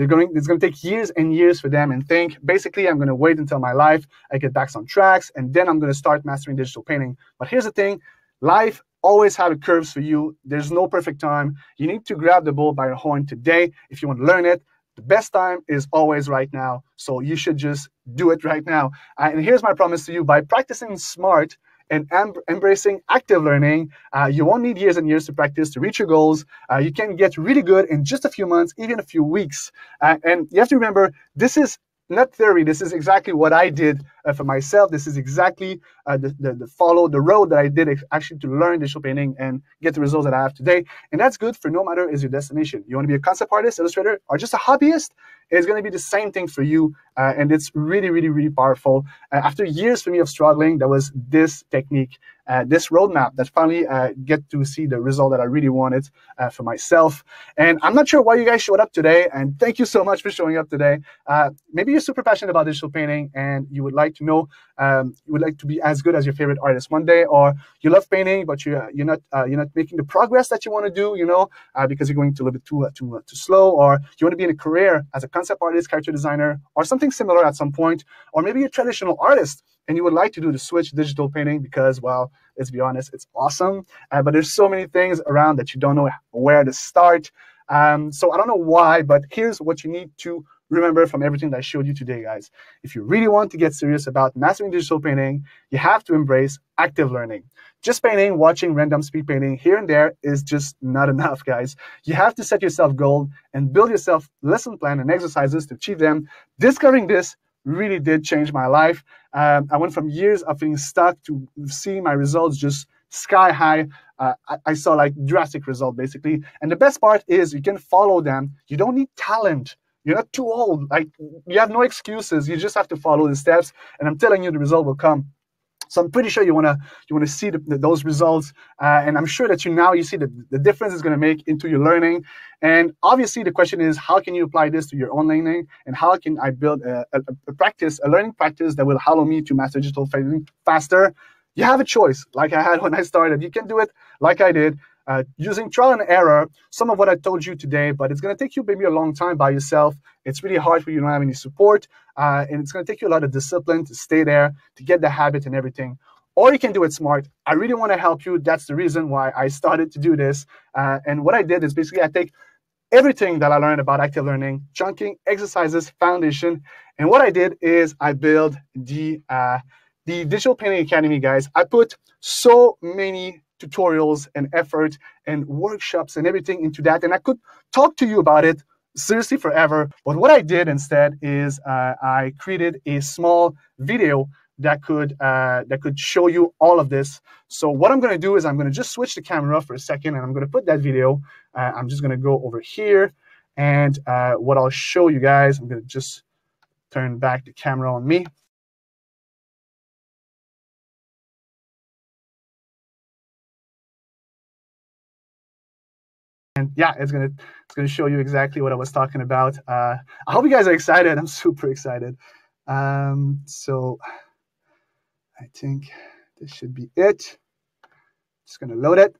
it's going to take years and years for them and think, basically, I'm going to wait until my life, I get back on tracks, and then I'm going to start mastering digital painting. But here's the thing, life always has curves for you. There's no perfect time. You need to grab the bull by the horn today if you want to learn it. The best time is always right now. So you should just do it right now. And here's my promise to you, by practicing smart and embracing active learning, you won't need years and years to practice to reach your goals. You can get really good in just a few months, even a few weeks. And you have to remember, this is not theory. This is exactly what I did for myself. This is exactly the road that I did actually to learn digital painting and get the results that I have today. And that's good for no matter is your destination. You want to be a concept artist, illustrator, or just a hobbyist? It's going to be the same thing for you. And it's really, really, really powerful. After years for me of struggling, there was this technique, this roadmap that finally get to see the result that I really wanted for myself. And I'm not sure why you guys showed up today. And thank you so much for showing up today. Maybe you're super passionate about digital painting and you would like to know, you would like to be as good as your favorite artist one day, or you love painting, but you're not making the progress that you want to do, because you're going a little bit too slow, or you want to be in a career as a concept artist, character designer, or something similar at some point, or maybe you're a traditional artist and you would like to do the switch digital painting because, well, let's be honest, it's awesome, but there's so many things around that you don't know where to start. So I don't know why, but here's what you need to remember from everything that I showed you today, guys. If you really want to get serious about mastering digital painting, you have to embrace active learning. Just painting, watching random speed painting here and there is just not enough, guys. You have to set yourself goals and build yourself lesson plan and exercises to achieve them. Discovering this really did change my life. I went from years of being stuck to seeing my results just sky high. I saw like drastic result basically. And the best part is you can follow them. You don't need talent. You're not too old. Like, you have no excuses. You just have to follow the steps, and I'm telling you, the result will come. So I'm pretty sure you wanna see those results, and I'm sure that you see the difference it's gonna make into your learning. And obviously, the question is, how can you apply this to your own learning, and how can I build a learning practice that will allow me to master digital painting faster? You have a choice, like I had when I started. You can do it like I did. Using trial and error, some of what I told you today, but it's going to take you maybe a long time by yourself. It's really hard for you to not have any support, and it's going to take you a lot of discipline to stay there, to get the habit and everything. Or you can do it smart. I really want to help you. That's the reason why I started to do this. And what I did is basically I take everything that I learned about active learning, chunking, exercises, foundation, and what I did is I built the Digital Painting Academy, guys. I put so many tutorials and effort and workshops and everything into that, and I could talk to you about it seriously forever. But what I did instead is I created a small video that could show you all of this. So what I'm going to do is I'm going to just switch the camera for a second, and I'm going to put that video. I'm just going to go over here, and what I'll show you guys, I'm going to just turn back the camera on me. And yeah, it's gonna show you exactly what I was talking about. I hope you guys are excited. I'm super excited. So I think this should be it. Just gonna load it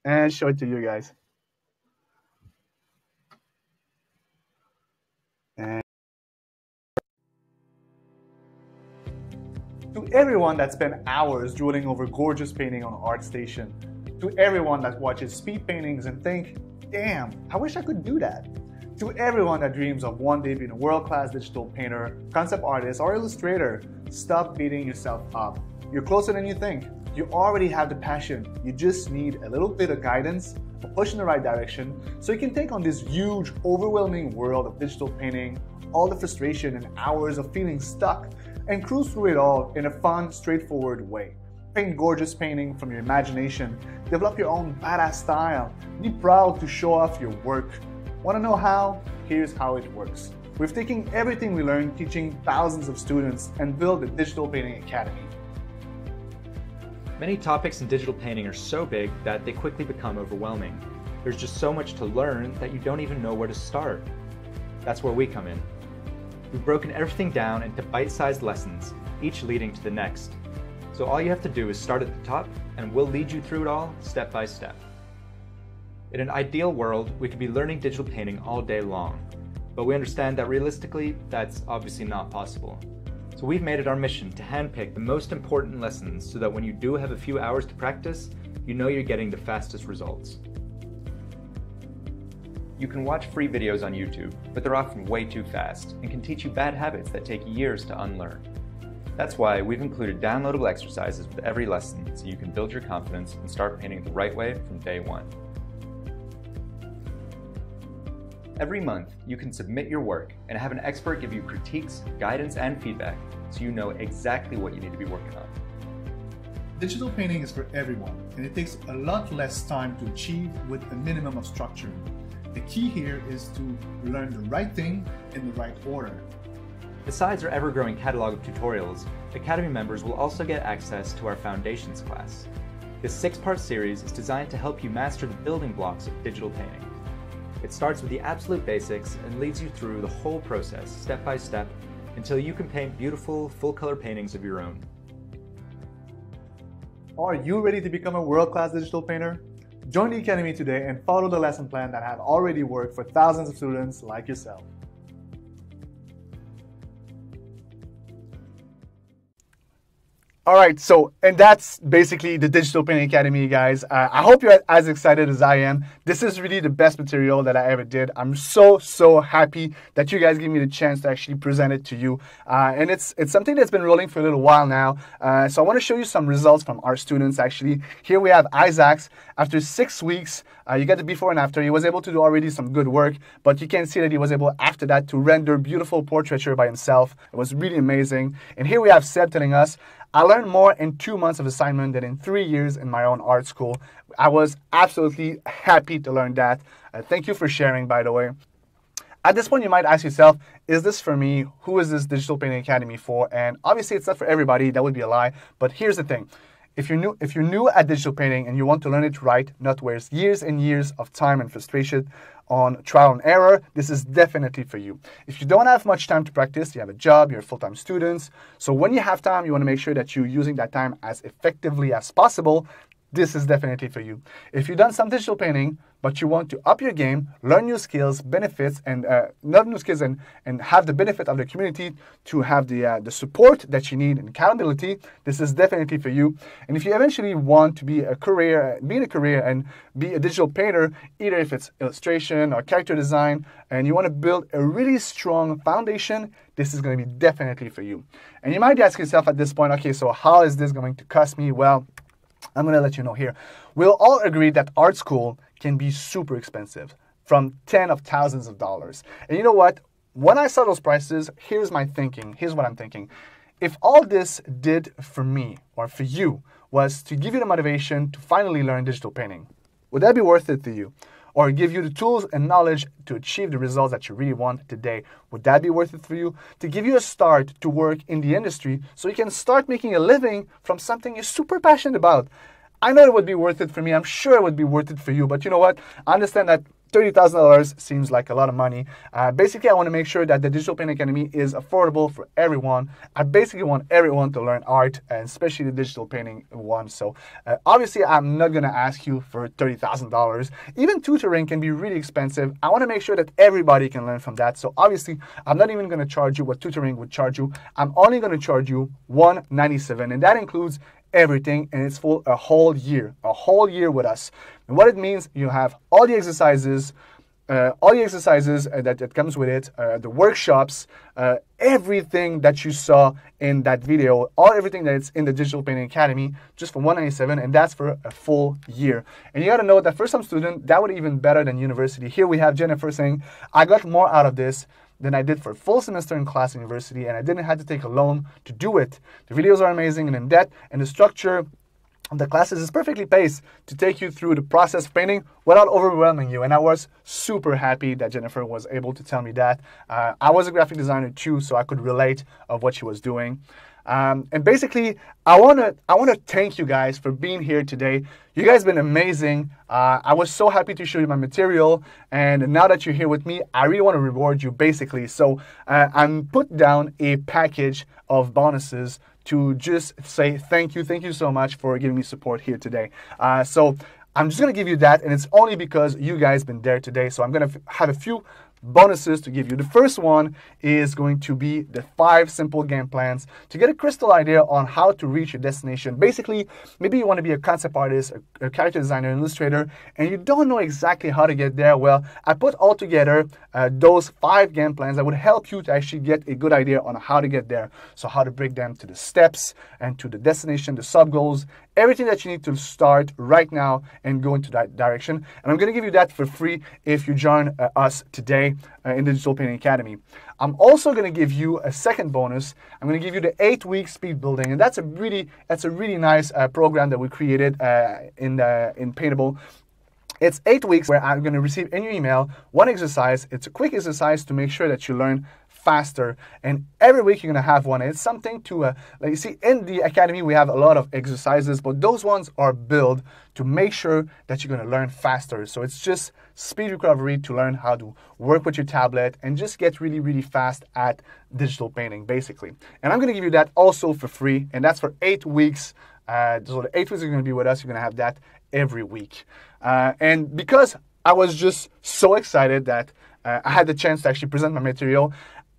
and show it to you guys. And to everyone that spent hours drooling over gorgeous painting on ArtStation, to everyone that watches speed paintings and think, damn, I wish I could do that. To everyone that dreams of one day being a world-class digital painter, concept artist, or illustrator, stop beating yourself up. You're closer than you think. You already have the passion. You just need a little bit of guidance, a push in the right direction, so you can take on this huge, overwhelming world of digital painting, all the frustration and hours of feeling stuck, and cruise through it all in a fun, straightforward way. Paint gorgeous painting from your imagination. Develop your own badass style. Be proud to show off your work. Want to know how? Here's how it works. We've taken everything we learned teaching thousands of students and built the Digital Painting Academy. Many topics in digital painting are so big that they quickly become overwhelming. There's just so much to learn that you don't even know where to start. That's where we come in. We've broken everything down into bite-sized lessons, each leading to the next. So all you have to do is start at the top, and we'll lead you through it all step by step. In an ideal world, we could be learning digital painting all day long, but we understand that realistically, that's obviously not possible. So we've made it our mission to handpick the most important lessons so that when you do have a few hours to practice, you know you're getting the fastest results. You can watch free videos on YouTube, but they're often way too fast and can teach you bad habits that take years to unlearn. That's why we've included downloadable exercises with every lesson so you can build your confidence and start painting the right way from day one. Every month, you can submit your work and have an expert give you critiques, guidance, and feedback so you know exactly what you need to be working on. Digital painting is for everyone, and it takes a lot less time to achieve with a minimum of structure. The key here is to learn the right thing in the right order. Besides our ever-growing catalog of tutorials, Academy members will also get access to our Foundations class. This 6-part series is designed to help you master the building blocks of digital painting. It starts with the absolute basics and leads you through the whole process, step by step, until you can paint beautiful, full-color paintings of your own. Are you ready to become a world-class digital painter? Join the Academy today and follow the lesson plan that have already worked for thousands of students like yourself. All right, and that's basically the Digital Painting Academy, guys. I hope you're as excited as I am. This is really the best material that I ever did. I'm so happy that you guys gave me the chance to actually present it to you. And it's something that's been rolling for a little while now. So I want to show you some results from our students, actually. Here we have Isaacs. After 6 weeks, you get the before and after. He was able to do already some good work, but you can see that he was able, after that, to render beautiful portraiture by himself. It was really amazing. And here we have Seb telling us, I learned more in 2 months of assignment than in 3 years in my own art school. I was absolutely happy to learn that. Thank you for sharing, by the way. At this point, you might ask yourself, is this for me? Who is this Digital Painting Academy for? And obviously, it's not for everybody. That would be a lie. But here's the thing. If you're new at digital painting and you want to learn it right, not waste years and years of time and frustration on trial and error, this is definitely for you. If you don't have much time to practice, you have a job, you're full-time students, so when you have time, you want to make sure that you're using that time as effectively as possible, this is definitely for you. If you've done some digital painting, but you want to up your game, learn new skills, benefits, and learn new skills and have the benefit of the community to have the support that you need and accountability, this is definitely for you. And if you eventually want to be in a career and be a digital painter, either if it's illustration or character design, and you want to build a really strong foundation, this is going to be definitely for you. And you might ask yourself at this point, okay, so how is this going to cost me? Well, I'm going to let you know here. We'll all agree that art school can be super expensive, from tens of thousands of dollars. And you know what? When I saw those prices, here's my thinking. Here's what I'm thinking. If all this did for me or for you was to give you the motivation to finally learn digital painting, would that be worth it to you? Or give you the tools and knowledge to achieve the results that you really want today, would that be worth it for you? To give you a start to work in the industry so you can start making a living from something you're super passionate about. I know it would be worth it for me. I'm sure it would be worth it for you. But you know what? I understand that $30,000 seems like a lot of money. Basically, I want to make sure that the Digital Painting Academy is affordable for everyone. I basically want everyone to learn art, and especially the digital painting one. So obviously, I'm not going to ask you for $30,000. Even tutoring can be really expensive. I want to make sure that everybody can learn from that. So obviously, I'm not even going to charge you what tutoring would charge you. I'm only going to charge you $197, and that includes everything, and it's for a whole year with us. And what it means, you have all the exercises that comes with it, the workshops, everything that you saw in that video, everything that's in the Digital Painting Academy, just for $197, and that's for a full year. And you got to know that for some student, that would be even better than university. Here we have Jennifer saying, I got more out of this than I did for a full semester in class in university, and I didn't have to take a loan to do it. The videos are amazing and in depth, and the structure of the classes is perfectly paced to take you through the process of painting without overwhelming you. And I was super happy that Jennifer was able to tell me that. I was a graphic designer too, so I could relate of what she was doing. And basically, I wanna thank you guys for being here today. You guys have been amazing. I was so happy to show you my material, and now that you're here with me, I really want to reward you basically. So I'm put down a package of bonuses to just say thank you so much for giving me support here today. So I'm just gonna give you that, and it's only because you guys been there today. So I'm gonna have a few bonuses to give you. The first one is going to be the 5 simple game plans to get a crystal idea on how to reach your destination. Basically, maybe you want to be a concept artist, a character designer, an illustrator, and you don't know exactly how to get there. Well, I put all together those 5 game plans that would help you to actually get a good idea on how to get there. So how to break them to the steps and to the destination, the sub goals, everything that you need to start right now and go into that direction. And I'm going to give you that for free if you join us today in the Digital Painting Academy. I'm also going to give you a second bonus. I'm going to give you the 8-week speed building, and that's a really nice program that we created in Paintable. It's 8 weeks where I'm going to receive in your email one exercise. It's a quick exercise to make sure that you learn faster, and every week you're going to have one. It's something to like you see in the academy we have a lot of exercises, but those ones are built to make sure that you're going to learn faster. So it's just speed recovery to learn how to work with your tablet and just get really fast at digital painting basically. And I'm going to give you that also for free, and that's for 8 weeks. So the 8 weeks are going to be with us. You're going to have that every week. And because I was just so excited that I had the chance to actually present my material,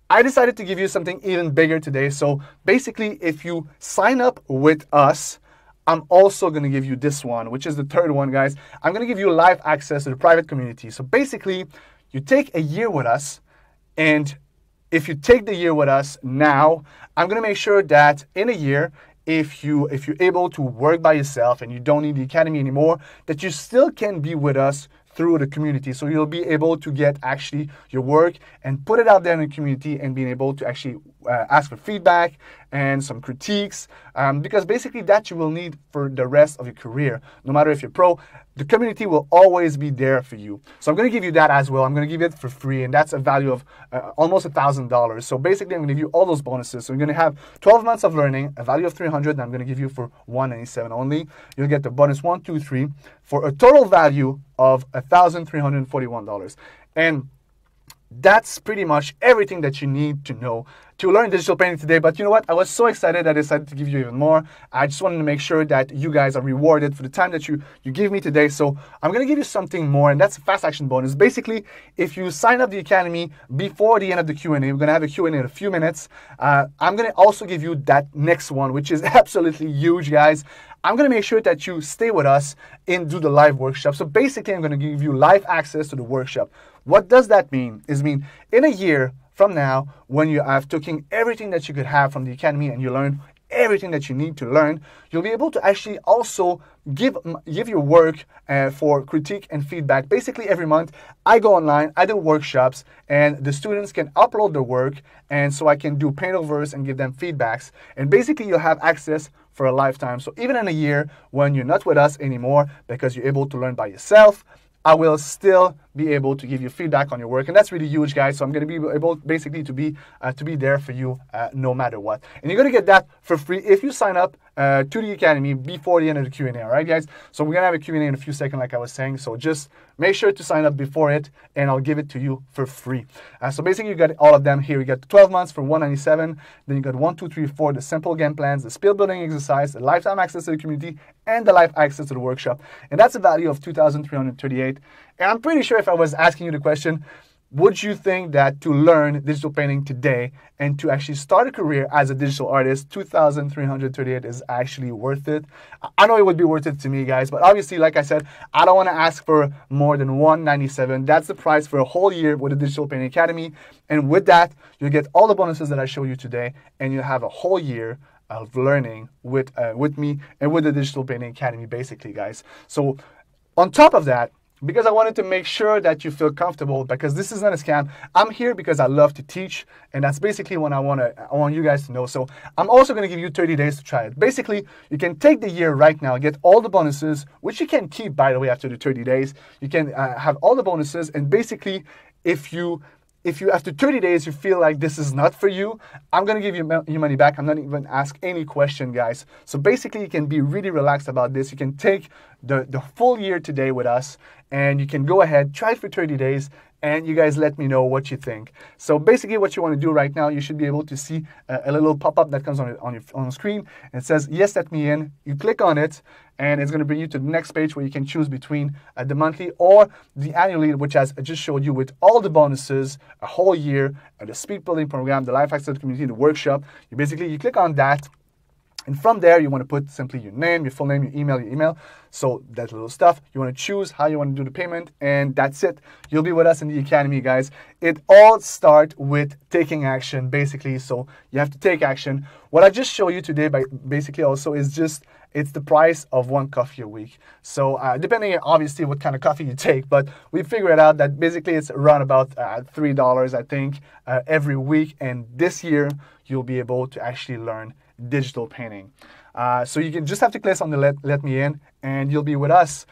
I decided to give you something even bigger today. So basically, if you sign up with us, I'm also going to give you this one, which is the third one, guys. I'm going to give you live access to the private community. So basically, you take a year with us, and if you take the year with us now, I'm going to make sure that in a year, if you're able to work by yourself and you don't need the academy anymore, that you still can be with us through the community. So you'll be able to get actually your work and put it out there in the community and being able to actually ask for feedback and some critiques, because basically that you will need for the rest of your career. No matter if you're pro, the community will always be there for you. So I'm going to give you that as well. I'm going to give it for free, and that's a value of almost $1,000. So basically I'm going to give you all those bonuses. So you're going to have 12 months of learning, a value of $300, and I'm going to give you for $197 only. You'll get the bonus 1, 2, 3 for a total value of $1,341. And that's pretty much everything that you need to know to learn digital painting today. But you know what? I was so excited I decided to give you even more. I just wanted to make sure that you guys are rewarded for the time that you give me today. So I'm going to give you something more, and that's a fast action bonus. Basically, if you sign up the academy before the end of the Q&A, we're going to have a Q&A in a few minutes. I'm going to also give you that next one, which is absolutely huge, guys. I'm going to make sure that you stay with us and do the live workshop. So basically, I'm going to give you live access to the workshop. What does that mean? In a year from now, when you have taken everything that you could have from the academy and you learn everything that you need to learn, you'll be able to actually also give your work for critique and feedback. Basically, every month, I go online, I do workshops, and the students can upload their work, and so I can do paintovers and give them feedbacks. And basically, you'll have access for a lifetime. So even in a year, when you're not with us anymore, because you're able to learn by yourself, I will still be able to give you feedback on your work, and that's really huge, guys. So I'm going to be able basically to be there for you no matter what. And you're going to get that for free if you sign up to the academy before the end of the Q&A. All right, guys. So we're going to have a Q&A in a few seconds, like I was saying. So just make sure to sign up before it, and I'll give it to you for free. So basically, you got all of them here. You got 12 months for $197. Then you got 1, 2, 3, 4, the simple game plans, the skill building exercise, the lifetime access to the community, and the live access to the workshop. And that's a value of $2,338. And I'm pretty sure if I was asking you the question, would you think that to learn digital painting today and to actually start a career as a digital artist, $2,338 is actually worth it? I know it would be worth it to me, guys, but obviously, like I said, I don't want to ask for more than $197. That's the price for a whole year with the Digital Painting Academy. And with that, you'll get all the bonuses that I show you today, and you'll have a whole year of learning with me and with the Digital Painting Academy, basically, guys. So on top of that, because I wanted to make sure that you feel comfortable, because this is not a scam. I'm here because I love to teach, and that's basically what I want you guys to know. So I'm also going to give you 30 days to try it. Basically, you can take the year right now, get all the bonuses, which you can keep, by the way, after the 30 days. You can have all the bonuses, and basically, if you if you after 30 days you feel like this is not for you, I'm gonna give you your money back. I'm not even ask any question, guys. So basically, you can be really relaxed about this. You can take the full year today with us, and you can go ahead, try it for 30 days, and you guys let me know what you think. So basically what you want to do right now, you should be able to see a little pop-up that comes on the screen, and it says, yes, let me in. You click on it, and it's going to bring you to the next page where you can choose between the monthly or the annually, which as I just showed you with all the bonuses, a whole year, the speed building program, the life access community, the workshop. You click on that. And from there, you want to put simply your name, your full name, your email. So that little stuff. You want to choose how you want to do the payment, and that's it. You'll be with us in the academy, guys. It all starts with taking action, basically. So you have to take action. What I just showed you today, basically also is it's the price of one coffee a week. So depending obviously what kind of coffee you take, but we figured out that basically it's around about $3, I think, every week. And this year, you'll be able to actually learn digital painting. So you can just have to click on the let me in, and you'll be with us.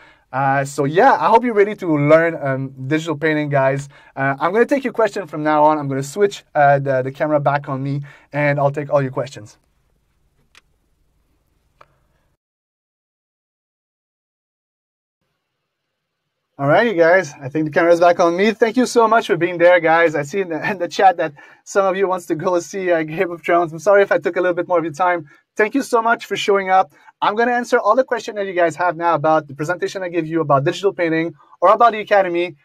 So yeah, I hope you're ready to learn digital painting, guys. I'm going to take your question from now on. I'm going to switch the camera back on me, and I'll take all your questions. All right, you guys. I think the camera's back on me. Thank you so much for being there, guys. I see in the chat that some of you wants to go see Game of Thrones. I'm sorry if I took a little bit more of your time. Thank you so much for showing up. I'm going to answer all the questions that you guys have now about the presentation I give you about digital painting or about the academy.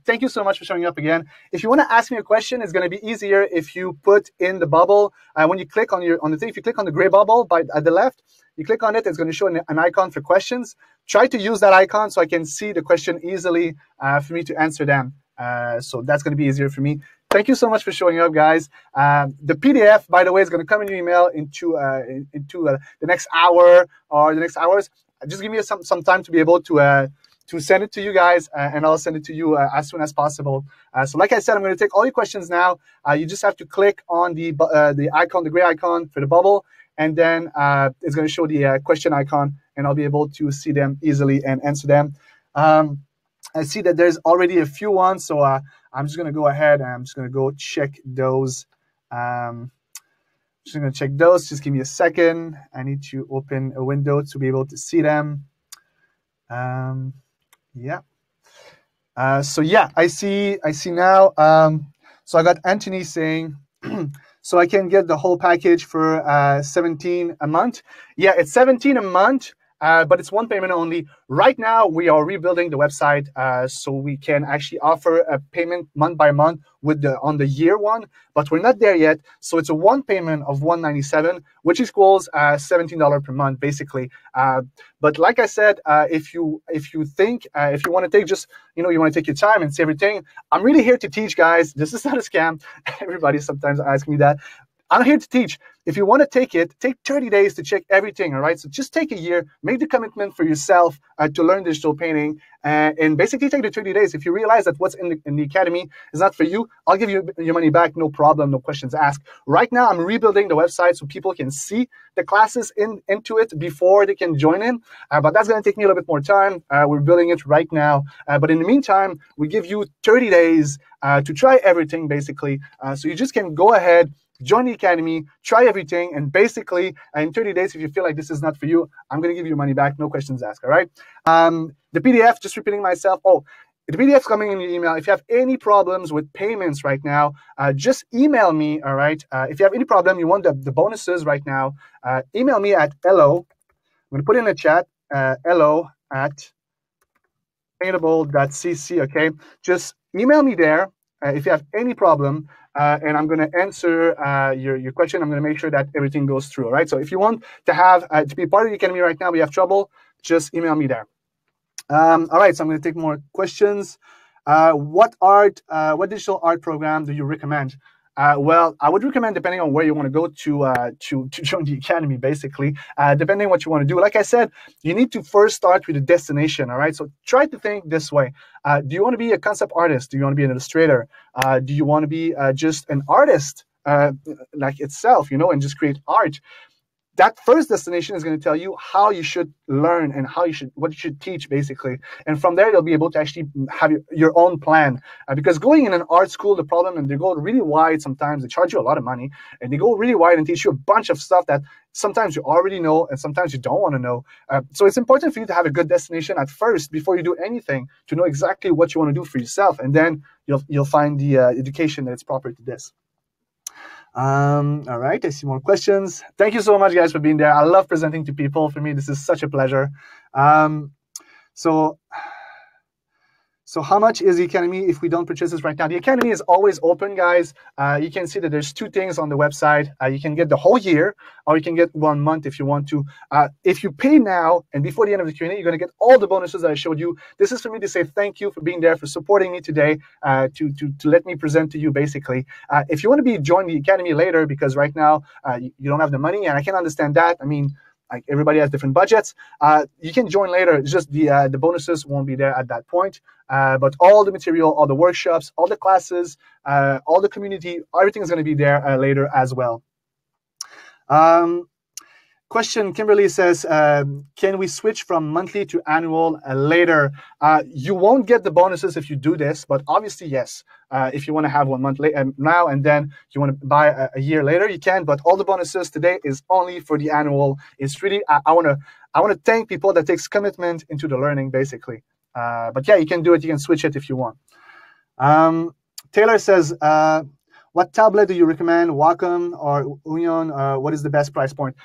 Thank you so much for showing up again. If you want to ask me a question, it's going to be easier if you put in the bubble. When you click on the thing, if you click on the gray bubble at the left, you click on it, it's going to show an icon for questions. Try to use that icon so I can see the question easily for me to answer them. So that's going to be easier for me. Thank you so much for showing up, guys. The PDF, by the way, is going to come in your email into the next hour or the next hours. Just give me some time to be able to send it to you guys, and I'll send it to you as soon as possible. So like I said, I'm going to take all your questions now. You just have to click on the icon, the gray icon for the bubble, and then it's going to show the question icon, and I'll be able to see them easily and answer them. I see that there's already a few ones, so I'm just going to go ahead and I'm just going to go check those. Just going to check those. Just give me a second. I need to open a window to be able to see them. Yeah. So yeah, I see now. So I got Anthony saying, so I can get the whole package for $17 a month. Yeah, it's $17 a month. But it's one payment only. Right now, we are rebuilding the website so we can actually offer a payment month by month on the year one, but we're not there yet. So it's a one payment of $197, which equals $17 per month, basically. But like I said, if you want to take you want to take your time and see everything, I'm really here to teach, guys. This is not a scam. Everybody sometimes asks me that. I'm here to teach. If you want to take 30 days to check everything, all right? So just take a year, make the commitment for yourself to learn digital painting, and basically take the 30 days. If you realize that what's in the academy is not for you, I'll give you your money back, no problem, no questions asked. Right now, I'm rebuilding the website so people can see the classes into it before they can join in, but that's going to take me a little bit more time. We're building it right now, but in the meantime, we give you 30 days to try everything, basically. So you just can go ahead, join the academy, try everything, and basically in 30 days, if you feel like this is not for you, I'm going to give you money back, no questions asked, all right? The PDF, just repeating myself, the PDF is coming in your email. If you have any problems with payments right now, just email me, all right? If you have any problem, you want the bonuses right now, email me at hello. I'm going to put in the chat, hello at paintable.cc, okay? Just email me there if you have any problem. And I'm going to answer your question. I'm going to make sure that everything goes through, all right? So if you want to be part of the academy right now, but you have trouble, just email me there. All right, so I'm going to take more questions. What digital art program do you recommend? Well, I would recommend, depending on where you want to go to join the academy, basically, depending on what you want to do. Like I said, you need to first start with a destination, all right? So try to think this way. Do you want to be a concept artist? Do you want to be an illustrator? Do you want to be just an artist like itself, and just create art? that first destination is going to tell you how you should learn and what you should teach, basically. And from there, you'll be able to actually have your own plan. Because going in an art school, the problem, and they go really wide sometimes, they charge you a lot of money, and they go really wide and teach you a bunch of stuff that sometimes you already know and sometimes you don't want to know. So it's important for you to have a good destination at first before you do anything, to know exactly what you want to do for yourself. And then you'll find the education that's proper to this. All right, I see more questions. Thank you so much, guys, for being there. I love presenting to people. For me, this is such a pleasure. So how much is the Academy if we don't purchase this right now? The Academy is always open, guys. You can see that there's 2 things on the website. You can get the whole year, or you can get 1 month if you want to. If you pay now and before the end of the Q&A, you're going to get all the bonuses that I showed you. This is for me to say thank you for being there, for supporting me today, to let me present to you, basically. If you want to join the Academy later, because right now you don't have the money, and I can understand that. I mean, like, everybody has different budgets. You can join later. It's just the bonuses won't be there at that point. But all the material, all the workshops, all the classes, all the community, everything is going to be there later as well. Question, Kimberly says, can we switch from monthly to annual later? You won't get the bonuses if you do this, but obviously, yes. If you want to have 1 month now and then you want to buy a year later, you can. But all the bonuses today is only for the annual. It's really, I want to thank people that takes commitment into the learning, basically. But yeah, you can do it. You can switch it if you want. Taylor says, what tablet do you recommend, Wacom or Union? What is the best price point?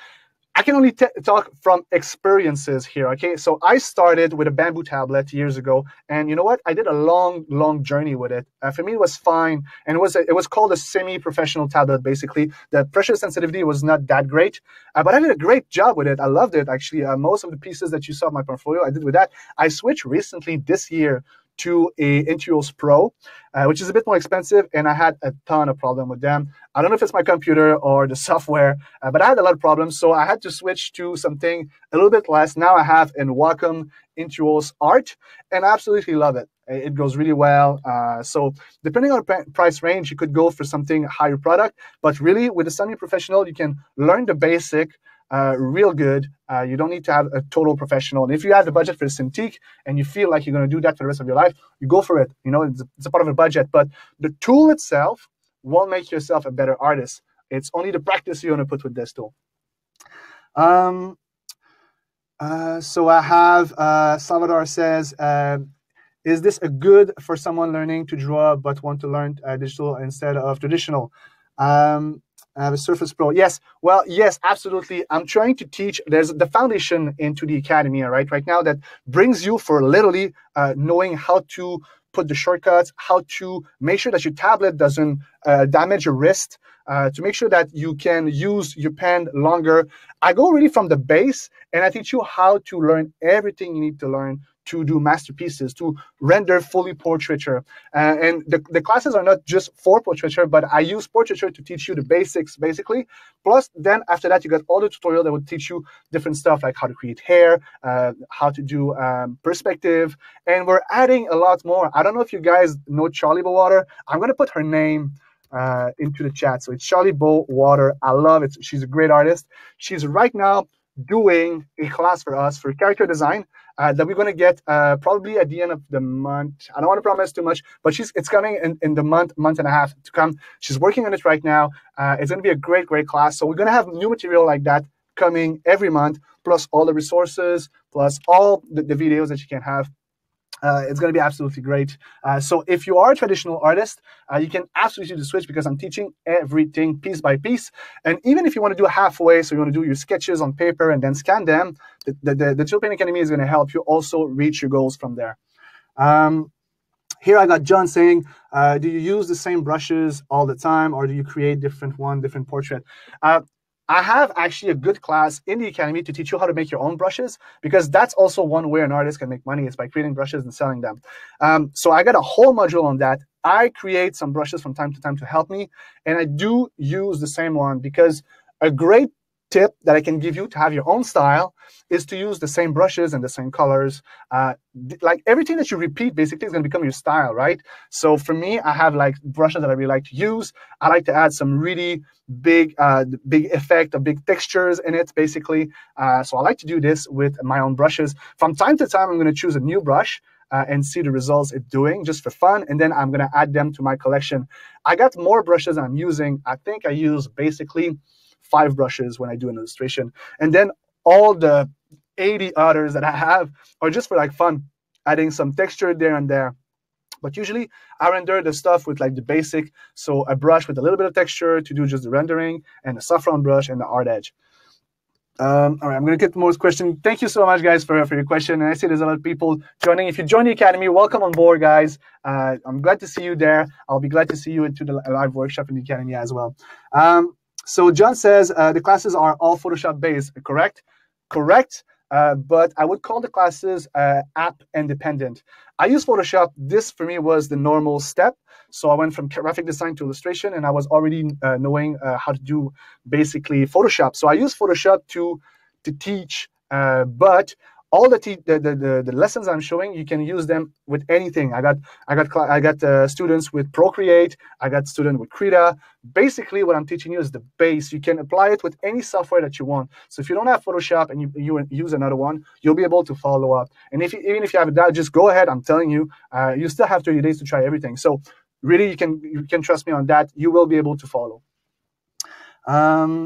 I can only talk from experiences here, okay? So I started with a bamboo tablet years ago, and you know what? I did a long journey with it. For me, it was fine, and it was called a semi-professional tablet, basically. The pressure sensitivity was not that great, but I did a great job with it. I loved it, actually. Most of the pieces that you saw in my portfolio, I did with that. I switched recently this year to a Intuos Pro, which is a bit more expensive, and I had a ton of problem with them. I don't know if it's my computer or the software, but I had a lot of problems, so I had to switch to something a little bit less. Now I have a Wacom Intuos Art, and I absolutely love it. It goes really well. So depending on the price range, you could go for something higher product, but really with a semi-professional, you can learn the basic real good. You don't need to have a total professional. And if you have the budget for a Cintiq and you feel like you're going to do that for the rest of your life, you go for it. You know, it's a part of a budget. But the tool itself won't make yourself a better artist. It's only the practice you're going to put with this tool. So I have Salvador says, is this a good for someone learning to draw but want to learn digital instead of traditional? I have a Surface Pro. Yes, well, yes, absolutely. I'm trying to teach. There's the foundation into the Academy, right now that brings you for literally knowing how to put the shortcuts, how to make sure that your tablet doesn't damage your wrist, to make sure that you can use your pen longer. I go really from the base, and I teach you how to learn everything you need to learn to do masterpieces, to render fully portraiture. And the classes are not just for portraiture, but I use portraiture to teach you the basics, basically. Plus, then after that, you got all the tutorial that would teach you different stuff, like how to create hair, how to do perspective. And we're adding a lot more. I don't know if you guys know Charlie Bowater. I'm going to put her name into the chat. So it's Charlie Bowater. I love it. She's a great artist. She's right now doing a class for us for character design that we're going to get probably at the end of the month. I don't want to promise too much, but it's coming in the month and a half to come. She's working on it right now. It's going to be a great class. So we're going to have new material like that coming every month, plus all the resources, plus all the videos that you can have. It's going to be absolutely great. So if you are a traditional artist, you can absolutely do the switch because I'm teaching everything piece by piece. And even if you want to do halfway, so you want to do your sketches on paper and then scan them, the Digital Painting Academy is going to help you also reach your goals from there. Here I got John saying, do you use the same brushes all the time, or do you create different portrait? I have actually a good class in the Academy to teach you how to make your own brushes, because that's also one way an artist can make money, is by creating brushes and selling them. So I got a whole module on that. I create some brushes from time to time to help me, and I do use the same one because a great tip that I can give you to have your own style is to use the same brushes and the same colors. Like everything that you repeat basically is going to become your style, right? So for me, I have like brushes that I really like to use. I like to add some really big effect of big textures in it, basically. So I like to do this with my own brushes. From time to time, I'm going to choose a new brush and see the results it's doing just for fun. And then I'm going to add them to my collection. I got more brushes I'm using. I think I use basically 5 brushes when I do an illustration. And then all the 80 others that I have are just for like fun, adding some texture there and there. But usually I render the stuff with like the basic. So a brush with a little bit of texture to do just the rendering, and a saffron brush and the art edge. All right, I'm going to get more questions. Thank you so much, guys, for your question. And I see there's a lot of people joining. If you join the Academy, welcome on board, guys. I'm glad to see you there. I'll be glad to see you into the live workshop in the Academy as well. So John says the classes are all Photoshop-based, correct? Correct. But I would call the classes app independent. I use Photoshop. This for me was the normal step. So I went from graphic design to illustration, and I was already knowing how to do basically Photoshop. So I use Photoshop to teach, but all the lessons I'm showing, you can use them with anything. I got students with Procreate. I got students with Krita. Basically, what I'm teaching you is the base. You can apply it with any software that you want. So if you don't have Photoshop and you use another one, you'll be able to follow up. And even if you have a doubt, just go ahead. I'm telling you, you still have 30 days to try everything. So really, you can trust me on that. You will be able to follow.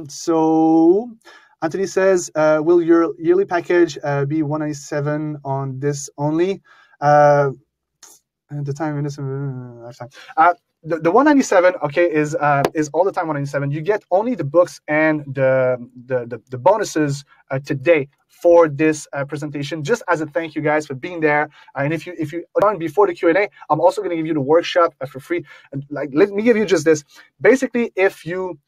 So Anthony says, will your yearly package be 197 on this only? At the time, the 197, okay, is all the time 197. You get only the books and the bonuses today for this presentation, just as a thank you, guys, for being there. And if you join before the Q&A, I'm also going to give you the workshop for free. And like, let me give you just this. Basically, if you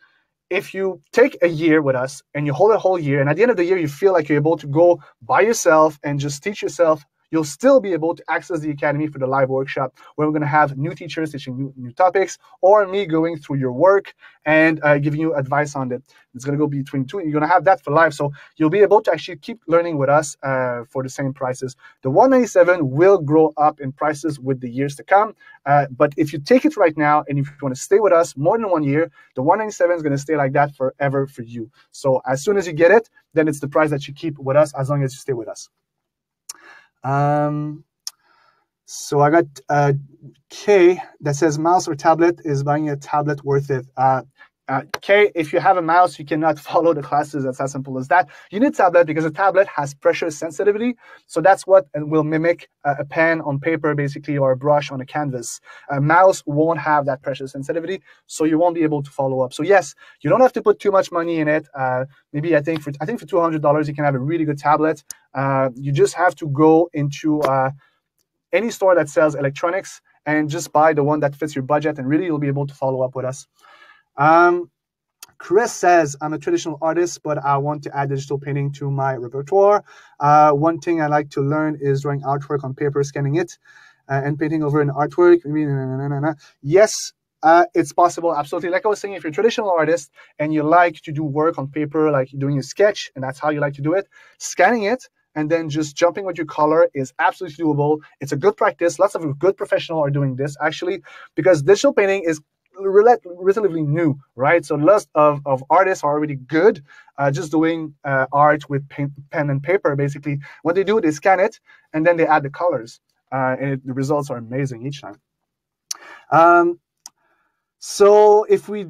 take a year with us and you hold a whole year, and at the end of the year you feel like you're able to go by yourself and just teach yourself, you'll still be able to access the Academy for the live workshop, where we're going to have new teachers teaching new topics, or me going through your work and giving you advice on it. It's going to go between 2, and you're going to have that for live. So you'll be able to actually keep learning with us for the same prices. The 197 will grow up in prices with the years to come. But if you take it right now, and if you want to stay with us more than 1 year, the 197 is going to stay like that forever for you. So as soon as you get it, then it's the price that you keep with us as long as you stay with us. So I got K that says mouse or tablet, is buying a tablet worth it? K, if you have a mouse, you cannot follow the classes. That's as simple as that. You need a tablet because a tablet has pressure sensitivity. So that's what will mimic a pen on paper, basically, or a brush on a canvas. A mouse won't have that pressure sensitivity, so you won't be able to follow up. So yes, you don't have to put too much money in it. Maybe I think for $200, you can have a really good tablet. You just have to go into any store that sells electronics and just buy the one that fits your budget, and really you'll be able to follow up with us. Chris says, I'm a traditional artist, but I want to add digital painting to my repertoire. One thing I like to learn is drawing artwork on paper, scanning it, and painting over an artwork. Yes, it's possible, absolutely. Like I was saying, if you're a traditional artist and you like to do work on paper, like you're doing a sketch, and that's how you like to do it, scanning it and then just jumping with your color is absolutely doable. It's a good practice. Lots of good professionals are doing this, actually, because digital painting is relatively new, right? So lots of artists are already good just doing art with pen and paper, basically. What they do, they scan it, and then they add the colors. And the results are amazing each time. So if we,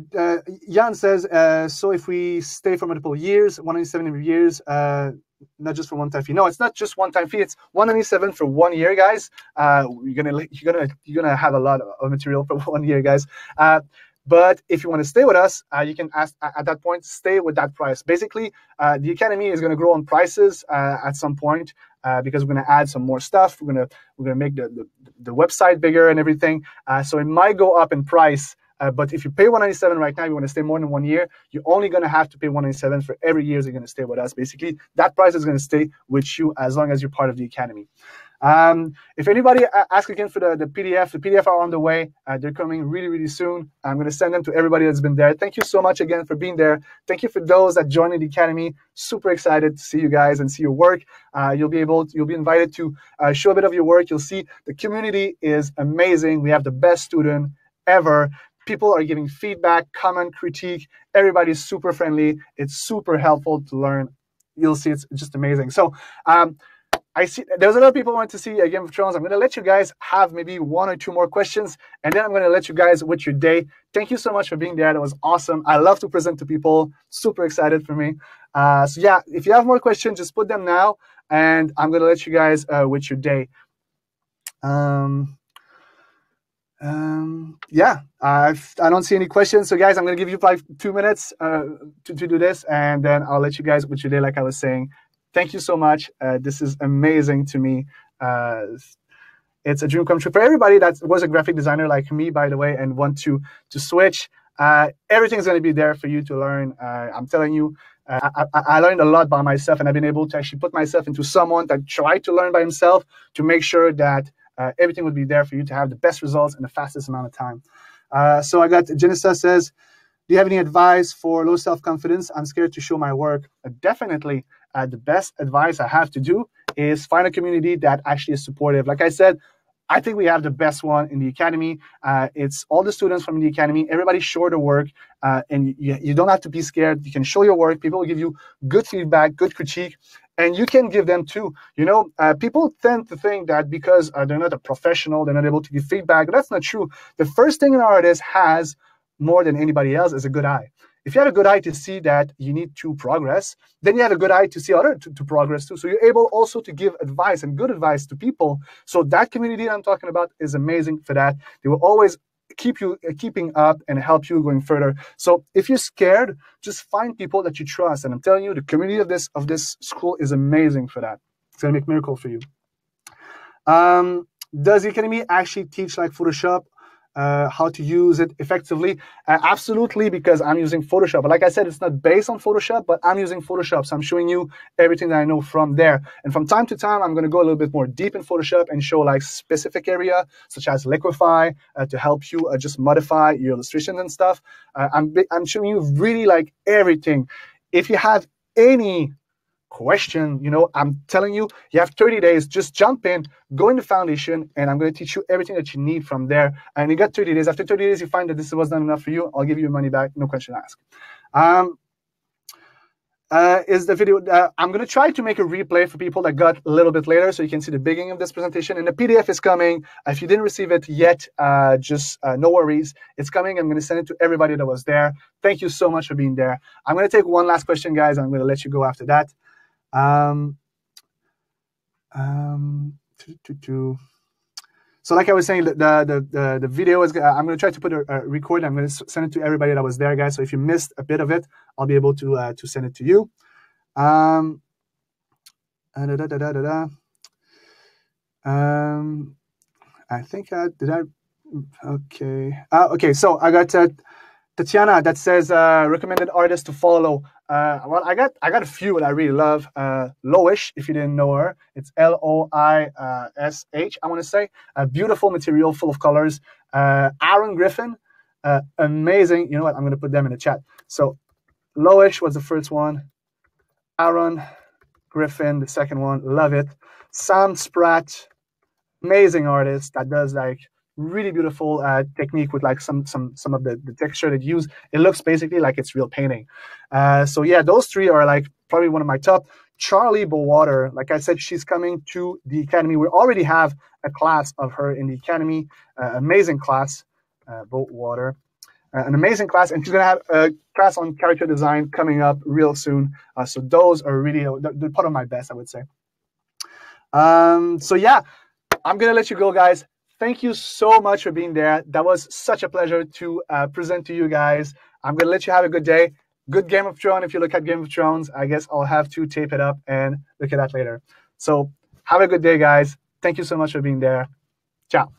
Jan says, so if we stay for multiple years, 197 years, not just for one-time fee. No, it's not just one-time fee. It's 197 for 1 year, guys. You're gonna have a lot of material for 1 year, guys. But if you want to stay with us, you can ask at that point, stay with that price. Basically, the Academy is going to grow on prices at some point because we're going to add some more stuff. We're gonna make the website bigger and everything. So it might go up in price. But if you pay 197 right now, you want to stay more than 1 year, you're only going to have to pay 197 for every year you're going to stay with us. Basically, that price is going to stay with you as long as you're part of the Academy. If anybody asks again for the PDF are on the way. They're coming really, really soon. I'm going to send them to everybody that's been there. Thank you so much again for being there. Thank you for those that joined the Academy. Super excited to see you guys and see your work. You'll be invited to show a bit of your work. You'll see the community is amazing. We have the best student ever. People are giving feedback, comment, critique. Everybody's super friendly. It's super helpful to learn. You'll see it's just amazing. So I see there's a lot of people who want to see Game of Thrones. I'm going to let you guys have maybe 1 or 2 more questions, and then I'm going to let you guys with your day. Thank you so much for being there. That was awesome. I love to present to people. Super excited for me. So yeah, if you have more questions, just put them now, and I'm going to let you guys with your day. Yeah, I don't see any questions. So guys, I'm going to give you like 2 minutes to do this, and then I'll let you guys with your day like I was saying. Thank you so much. This is amazing to me. It's a dream come true for everybody that was a graphic designer like me, by the way, and want to switch. Everything's going to be there for you to learn. I'm telling you, I learned a lot by myself, and I've been able to actually put myself into someone that tried to learn by himself to make sure that everything would be there for you to have the best results in the fastest amount of time. So I got Janissa says, do you have any advice for low self-confidence? I'm scared to show my work. Definitely. The best advice I have to do is find a community that actually is supportive. Like I said, I think we have the best one in the Academy. It's all the students from the Academy. Everybody show their work, and you don't have to be scared. You can show your work. People will give you good feedback, good critique, and you can give them too. You know, people tend to think that because they're not a professional, they're not able to give feedback. But that's not true. The first thing an artist has more than anybody else is a good eye. If you have a good eye to see that you need to progress, then you have a good eye to see others to progress too. So you're able also to give advice and good advice to people. So that community that I'm talking about is amazing for that. They will always keep you keeping up and help you going further. So if you're scared, just find people that you trust. And I'm telling you, the community of this school is amazing for that. It's gonna make miracles for you. Does the Academy actually teach like Photoshop? How to use it effectively? Absolutely, because I'm using Photoshop. But like I said, it's not based on Photoshop, but I'm using Photoshop. So I'm showing you everything that I know from there. And from time to time, I'm going to go a little bit more deep in Photoshop and show like specific area, such as liquify, to help you just modify your illustrations and stuff. I'm showing you really like everything. If you have any question, you know, I'm telling you, you have 30 days. Just jump in, go in the foundation, and I'm going to teach you everything that you need from there. And you got 30 days. After 30 days, you find that this was not enough for you, I'll give you your money back, no question asked. Is the video, I'm going to try to make a replay for people that got a little bit later so you can see the beginning of this presentation. And the PDF is coming. If you didn't receive it yet, just no worries. It's coming. I'm going to send it to everybody that was there. Thank you so much for being there. I'm going to take one last question, guys. I'm going to let you go after that. So like I was saying, the video is, I'm going to try to put a record. I'm going to send it to everybody that was there, guys. So if you missed a bit of it, I'll be able to send it to you. I think okay. So I got Tatiana that says recommended artist to follow. Well, I got a few that I really love. Loish, if you didn't know her, it's Loish. I want to say a beautiful material, full of colors. Aaron Griffin, amazing. You know what? I'm going to put them in the chat. So Loish was the first one. Aaron Griffin, the second one. Love it. Sam Spratt, amazing artist that does like really beautiful technique with like some of the texture that you use. It looks basically like it's real painting. So yeah, those three are like probably one of my top. Charlie Bowater, like I said, she's coming to the Academy. We already have a class of her in the Academy. Amazing class, Bowater. An amazing class, and she's gonna have a class on character design coming up real soon. So those are really they're part of my best, I would say. So yeah, I'm gonna let you go, guys. Thank you so much for being there. That was such a pleasure to present to you guys. I'm going to let you have a good day. Good Game of Thrones. If you look at Game of Thrones, I guess I'll have to tape it up and look at that later. So have a good day, guys. Thank you so much for being there. Ciao.